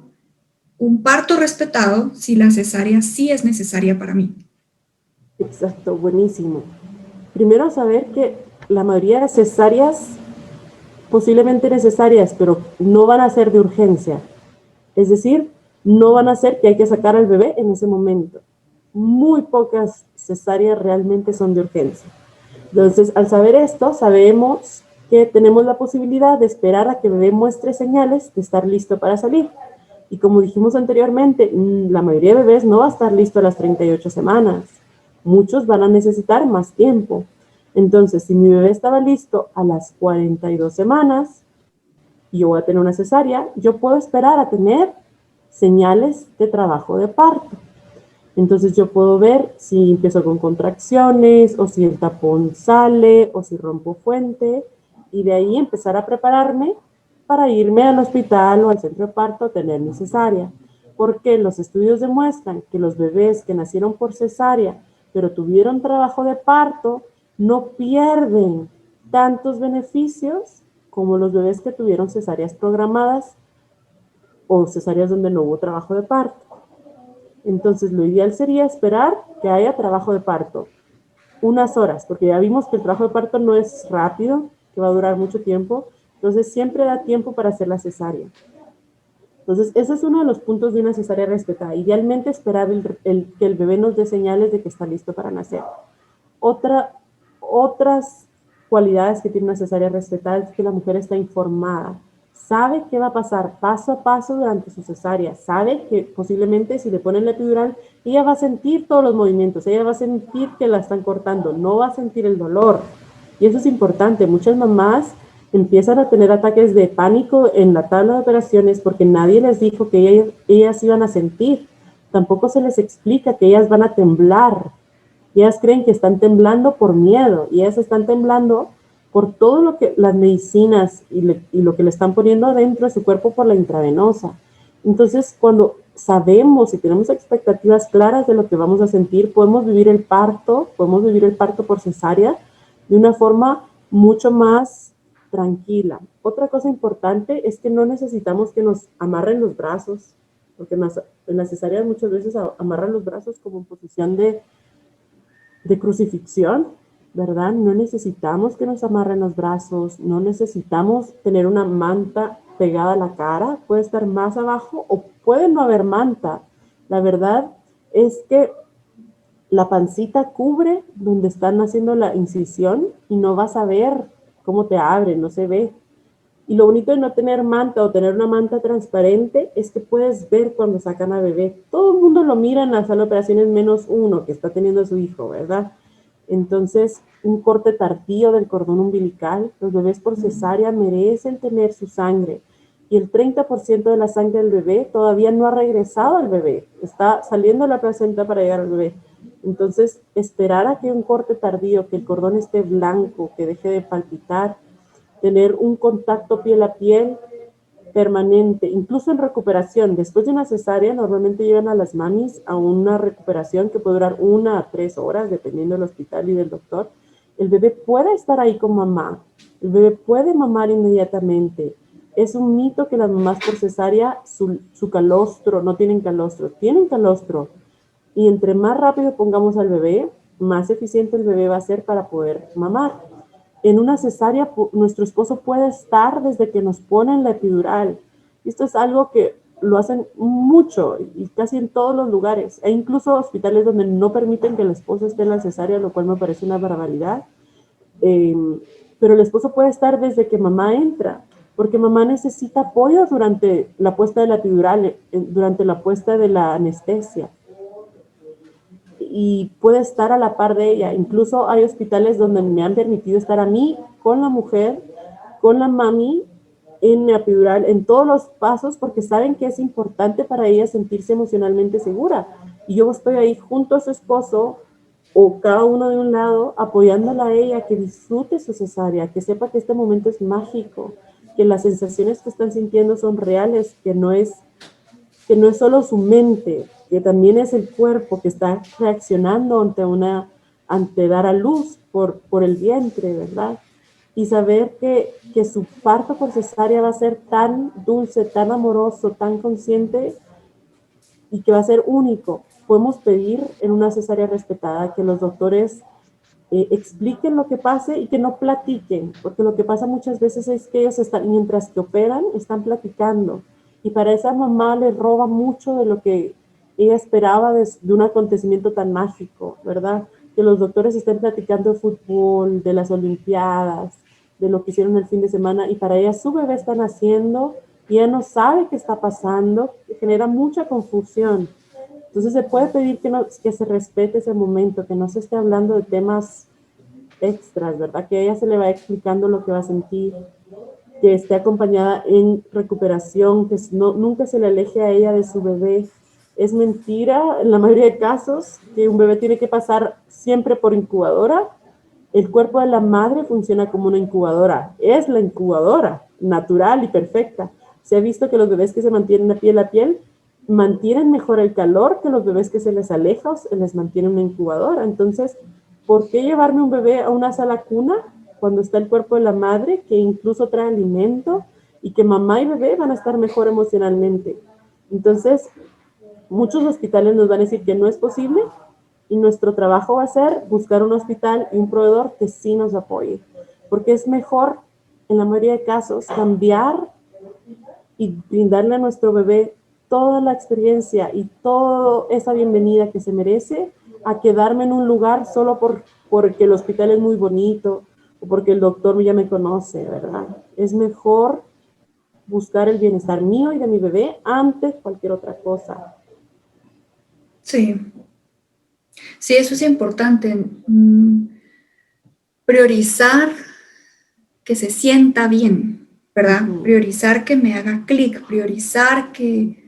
un parto respetado si la cesárea sí es necesaria para mí. Exacto, buenísimo. Primero saber que la mayoría de cesáreas posiblemente necesarias, pero no van a ser de urgencia. Es decir, no van a ser que hay que sacar al bebé en ese momento. Muy pocas cesáreas realmente son de urgencia. Entonces, al saber esto, sabemos que tenemos la posibilidad de esperar a que el bebé muestre señales de estar listo para salir. Y como dijimos anteriormente, la mayoría de bebés no va a estar listo a las 38 semanas. Muchos van a necesitar más tiempo. Entonces, si mi bebé estaba listo a las 42 semanas y yo voy a tener una cesárea, yo puedo esperar a tener señales de trabajo de parto. Entonces yo puedo ver si empiezo con contracciones, o si el tapón sale, o si rompo fuente, y de ahí empezar a prepararme para irme al hospital o al centro de parto a tener mi cesárea. Porque los estudios demuestran que los bebés que nacieron por cesárea, pero tuvieron trabajo de parto, no pierden tantos beneficios como los bebés que tuvieron cesáreas programadas o cesáreas donde no hubo trabajo de parto. Entonces, lo ideal sería esperar que haya trabajo de parto. Unas horas, porque ya vimos que el trabajo de parto no es rápido, que va a durar mucho tiempo. Entonces, siempre da tiempo para hacer la cesárea. Entonces, ese es uno de los puntos de una cesárea respetada. Idealmente, esperar que el bebé nos dé señales de que está listo para nacer. Otras cualidades que tiene una cesárea respetada es que la mujer está informada. Sabe qué va a pasar paso a paso durante su cesárea, sabe que posiblemente si le ponen la epidural, ella va a sentir todos los movimientos, ella va a sentir que la están cortando, no va a sentir el dolor. Y eso es importante, muchas mamás empiezan a tener ataques de pánico en la tabla de operaciones porque nadie les dijo que ellas iban a sentir, tampoco se les explica que ellas van a temblar, ellas creen que están temblando por miedo, y ellas están temblando por todo lo que las medicinas y lo que le están poniendo adentro de su cuerpo por la intravenosa. Entonces, cuando sabemos y tenemos expectativas claras de lo que vamos a sentir, podemos vivir el parto por cesárea de una forma mucho más tranquila. Otra cosa importante es que no necesitamos que nos amarren los brazos, porque en las cesáreas muchas veces amarran los brazos como en posición de crucifixión, ¿verdad? No necesitamos que nos amarren los brazos, no necesitamos tener una manta pegada a la cara, puede estar más abajo o puede no haber manta. La verdad es que la pancita cubre donde están haciendo la incisión y no vas a ver cómo te abre, no se ve. Y lo bonito de no tener manta o tener una manta transparente es que puedes ver cuando sacan a bebé. Todo el mundo lo mira en la sala de operaciones menos uno que está teniendo a su hijo, ¿verdad? Entonces, un corte tardío del cordón umbilical, los bebés por cesárea merecen tener su sangre. Y el 30% de la sangre del bebé todavía no ha regresado al bebé. Está saliendo la placenta para llegar al bebé. Entonces, esperar a que un corte tardío, que el cordón esté blanco, que deje de palpitar, tener un contacto piel a piel permanente, incluso en recuperación. Después de una cesárea, normalmente llevan a las mamis a una recuperación que puede durar 1 a 3 horas, dependiendo del hospital y del doctor. El bebé puede estar ahí con mamá, el bebé puede mamar inmediatamente. Es un mito que las mamás por cesárea, su calostro, no tienen calostro, y entre más rápido pongamos al bebé, más eficiente el bebé va a ser para poder mamar. En una cesárea, nuestro esposo puede estar desde que nos ponen la epidural. Esto es algo que lo hacen mucho y casi en todos los lugares. Hay incluso hospitales donde no permiten que el esposo esté en la cesárea, lo cual me parece una barbaridad. Pero el esposo puede estar desde que mamá entra, porque mamá necesita apoyo durante la puesta de la epidural, durante la puesta de la anestesia. Y puede estar a la par de ella. Incluso hay hospitales donde me han permitido estar a mí con la mujer, con la mami, en mi epidural, en todos los pasos, porque saben que es importante para ella sentirse emocionalmente segura. Y yo estoy ahí junto a su esposo, o cada uno de un lado, apoyándola a ella, que disfrute su cesárea, que sepa que este momento es mágico, que las sensaciones que están sintiendo son reales, que no es solo su mente, que también es el cuerpo que está reaccionando ante dar a luz por el vientre, ¿verdad? Y saber que su parto por cesárea va a ser tan dulce, tan amoroso, tan consciente y que va a ser único. Podemos pedir en una cesárea respetada que los doctores expliquen lo que pase y que no platiquen, porque lo que pasa muchas veces es que ellos están, mientras que operan, están platicando. Y para esa mamá le roba mucho de lo que ella esperaba de un acontecimiento tan mágico, ¿verdad? Que los doctores estén platicando de fútbol, de las olimpiadas, de lo que hicieron el fin de semana, y para ella su bebé está naciendo y ella no sabe qué está pasando, genera mucha confusión. Entonces se puede pedir que se respete ese momento, que no se esté hablando de temas extras, ¿verdad? Que a ella se le va explicando lo que va a sentir, que esté acompañada en recuperación, que nunca se le aleje a ella de su bebé. Es mentira, en la mayoría de casos, que un bebé tiene que pasar siempre por incubadora. El cuerpo de la madre funciona como una incubadora, es la incubadora natural y perfecta. Se ha visto que los bebés que se mantienen a piel mantienen mejor el calor que los bebés que se les aleja o se les mantiene una incubadora. Entonces, ¿por qué llevarme un bebé a una sala cuna cuando está el cuerpo de la madre, que incluso trae alimento y que mamá y bebé van a estar mejor emocionalmente? Entonces, muchos hospitales nos van a decir que no es posible y nuestro trabajo va a ser buscar un hospital y un proveedor que sí nos apoye, porque es mejor, en la mayoría de casos, cambiar y brindarle a nuestro bebé toda la experiencia y toda esa bienvenida que se merece, a quedarme en un lugar solo porque el hospital es muy bonito o porque el doctor ya me conoce, ¿verdad? Es mejor buscar el bienestar mío y de mi bebé antes cualquier otra cosa. Sí, sí, eso es importante. Priorizar que se sienta bien, ¿verdad? Priorizar que me haga clic, priorizar que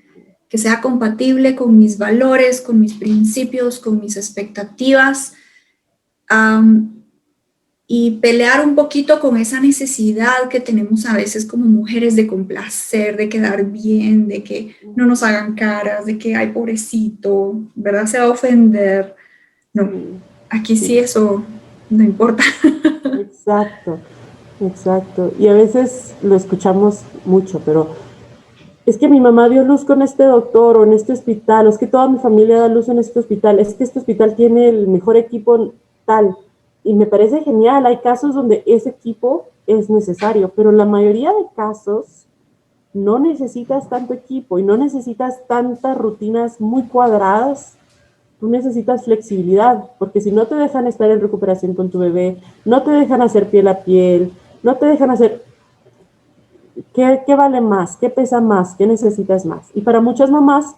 sea compatible con mis valores, con mis principios, con mis expectativas, y pelear un poquito con esa necesidad que tenemos a veces como mujeres de complacer, de quedar bien, de que no nos hagan caras, de que, ay, pobrecito, ¿verdad? Se va a ofender. No, aquí sí eso no importa. Exacto, exacto. Y a veces lo escuchamos mucho, pero es que mi mamá dio luz con este doctor o en este hospital, o es que toda mi familia da luz en este hospital, es que este hospital tiene el mejor equipo tal. Y me parece genial, hay casos donde ese equipo es necesario, pero la mayoría de casos no necesitas tanto equipo y no necesitas tantas rutinas muy cuadradas. Tú necesitas flexibilidad, porque si no te dejan estar en recuperación con tu bebé, no te dejan hacer piel a piel, no te dejan hacer... ¿Qué vale más? ¿Qué pesa más? ¿Qué necesitas más? Y para muchas mamás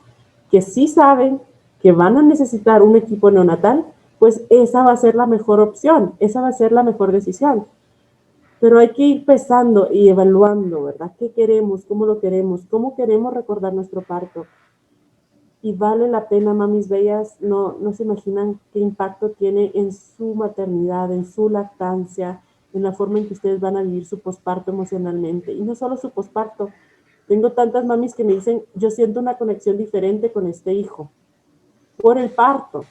que sí saben que van a necesitar un equipo neonatal, pues esa va a ser la mejor opción, esa va a ser la mejor decisión. Pero hay que ir pesando y evaluando, ¿verdad? ¿Qué queremos? ¿Cómo lo queremos? ¿Cómo queremos recordar nuestro parto? Y vale la pena, mamis bellas, no se imaginan qué impacto tiene en su maternidad, en su lactancia, en la forma en que ustedes van a vivir su posparto emocionalmente. Y no solo su posparto, Tengo tantas mamis que me dicen, yo siento una conexión diferente con este hijo por el parto.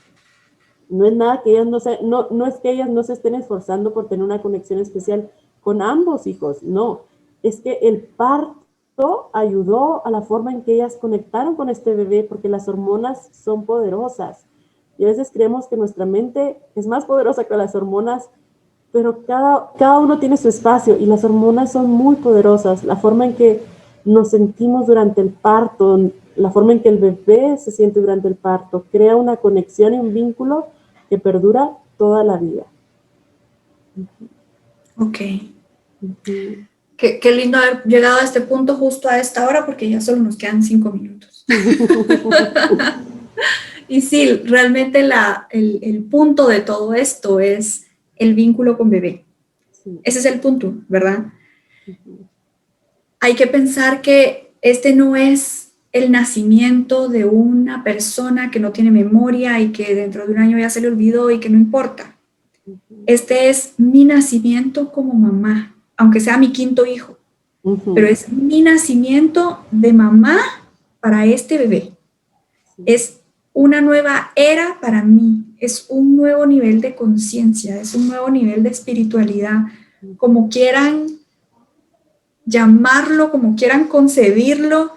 No es nada que ellas no es que ellas no se estén esforzando por tener una conexión especial con ambos hijos, no. Es que el parto ayudó a la forma en que ellas conectaron con este bebé, porque las hormonas son poderosas. Y a veces creemos que nuestra mente es más poderosa que las hormonas, pero cada uno tiene su espacio y las hormonas son muy poderosas. La forma en que nos sentimos durante el parto, la forma en que el bebé se siente durante el parto, crea una conexión y un vínculo que perdura toda la vida. Ok. Qué lindo haber llegado a este punto justo a esta hora, porque ya solo nos quedan 5 minutos. Y sí, realmente el punto de todo esto es el vínculo con bebé. Sí. Ese es el punto, ¿verdad? Hay que pensar que este no es el nacimiento de una persona que no tiene memoria y que dentro de un año ya se le olvidó y que no importa. Este es mi nacimiento como mamá, aunque sea mi 5º hijo, pero es mi nacimiento de mamá para este bebé. Es una nueva era para mí, es un nuevo nivel de conciencia, es un nuevo nivel de espiritualidad, como quieran llamarlo, como quieran concebirlo,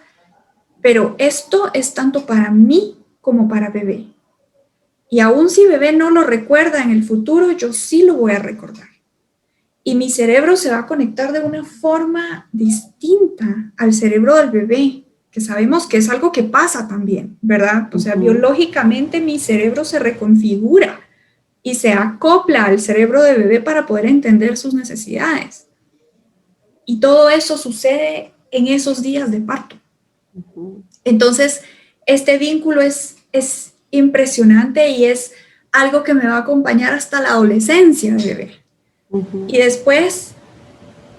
pero esto es tanto para mí como para bebé. Y aún si bebé no lo recuerda en el futuro, yo sí lo voy a recordar. Y mi cerebro se va a conectar de una forma distinta al cerebro del bebé, que sabemos que es algo que pasa también, ¿verdad? O sea, biológicamente mi cerebro se reconfigura y se acopla al cerebro del bebé para poder entender sus necesidades. Y todo eso sucede en esos días de parto. Entonces, este vínculo es impresionante y es algo que me va a acompañar hasta la adolescencia de bebé. Y después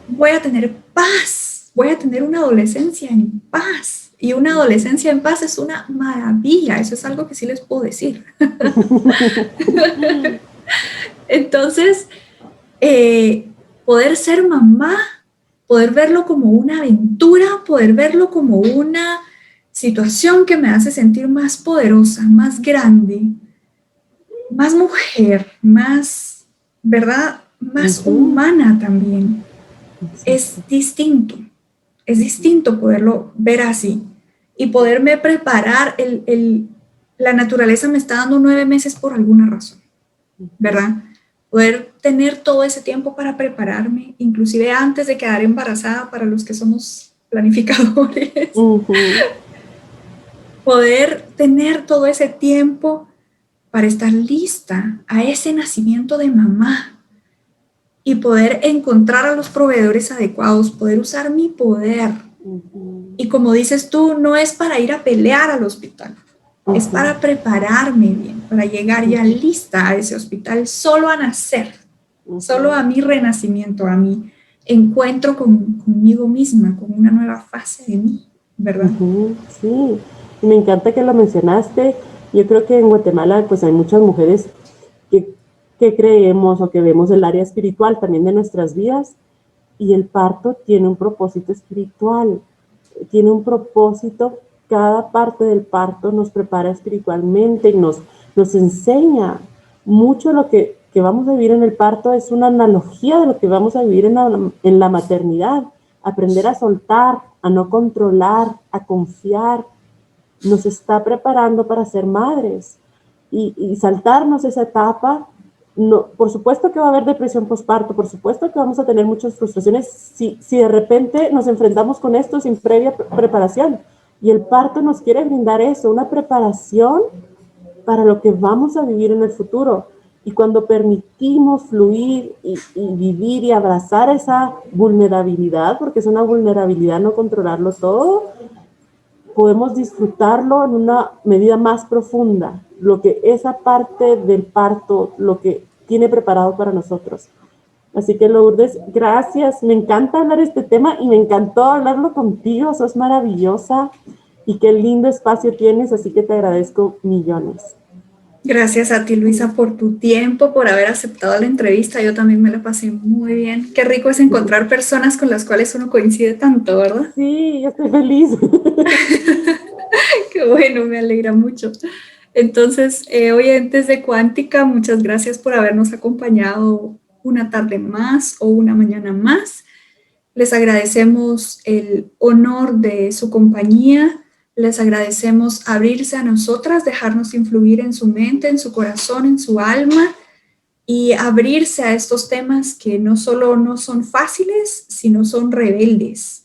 voy a tener paz, voy a tener una adolescencia en paz. Y una adolescencia en paz es una maravilla, eso es algo que sí les puedo decir. Entonces, poder ser mamá, poder verlo como una aventura, poder verlo como una situación que me hace sentir más poderosa, más grande, más mujer, más, ¿verdad? Más humana también. Es distinto poderlo ver así y poderme preparar. La naturaleza me está dando 9 meses por alguna razón, ¿verdad? Poder tener todo ese tiempo para prepararme, inclusive antes de quedar embarazada para los que somos planificadores. Poder tener todo ese tiempo para estar lista a ese nacimiento de mamá y poder encontrar a los proveedores adecuados, poder usar mi poder. Y como dices tú, no es para ir a pelear al hospital, es para prepararme bien, para llegar ya lista a ese hospital, solo a nacer, solo a mi renacimiento, a mi encuentro conmigo misma, con una nueva fase de mí, ¿verdad? Sí, me encanta que lo mencionaste. Yo creo que en Guatemala pues hay muchas mujeres que creemos o que vemos el área espiritual también de nuestras vidas, y el parto tiene un propósito espiritual, tiene un propósito. Cada parte del parto nos prepara espiritualmente y nos enseña mucho. Lo que vamos a vivir en el parto es una analogía de lo que vamos a vivir en la maternidad. Aprender a soltar, a no controlar, a confiar, nos está preparando para ser madres y saltarnos esa etapa. No, por supuesto que va a haber depresión postparto, por supuesto que vamos a tener muchas frustraciones si de repente nos enfrentamos con esto sin previa preparación. Y el parto nos quiere brindar eso, una preparación para lo que vamos a vivir en el futuro. Y cuando permitimos fluir y vivir y abrazar esa vulnerabilidad, porque es una vulnerabilidad no controlarlo todo, podemos disfrutarlo en una medida más profunda, lo que esa parte del parto, lo que tiene preparado para nosotros. Así que Lourdes, gracias, me encanta hablar de este tema y me encantó hablarlo contigo, sos maravillosa y qué lindo espacio tienes, así que te agradezco millones. Gracias a ti, Luisa, por tu tiempo, por haber aceptado la entrevista. Yo también me la pasé muy bien. Qué rico es encontrar personas con las cuales uno coincide tanto, ¿verdad? Sí, estoy feliz. Qué bueno, me alegra mucho. Entonces, oyentes de Cuántica, muchas gracias por habernos acompañado una tarde más o una mañana más. Les agradecemos el honor de su compañía. Les agradecemos abrirse a nosotras, dejarnos influir en su mente, en su corazón, en su alma y abrirse a estos temas que no solo no son fáciles, sino son rebeldes.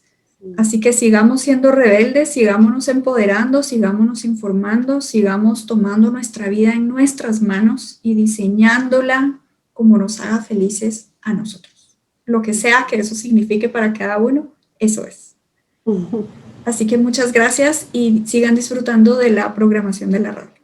Así que sigamos siendo rebeldes, sigámonos empoderando, sigámonos informando, sigamos tomando nuestra vida en nuestras manos y diseñándola como nos haga felices a nosotros. Lo que sea que eso signifique para cada uno, eso es. Así que muchas gracias y sigan disfrutando de la programación de la radio.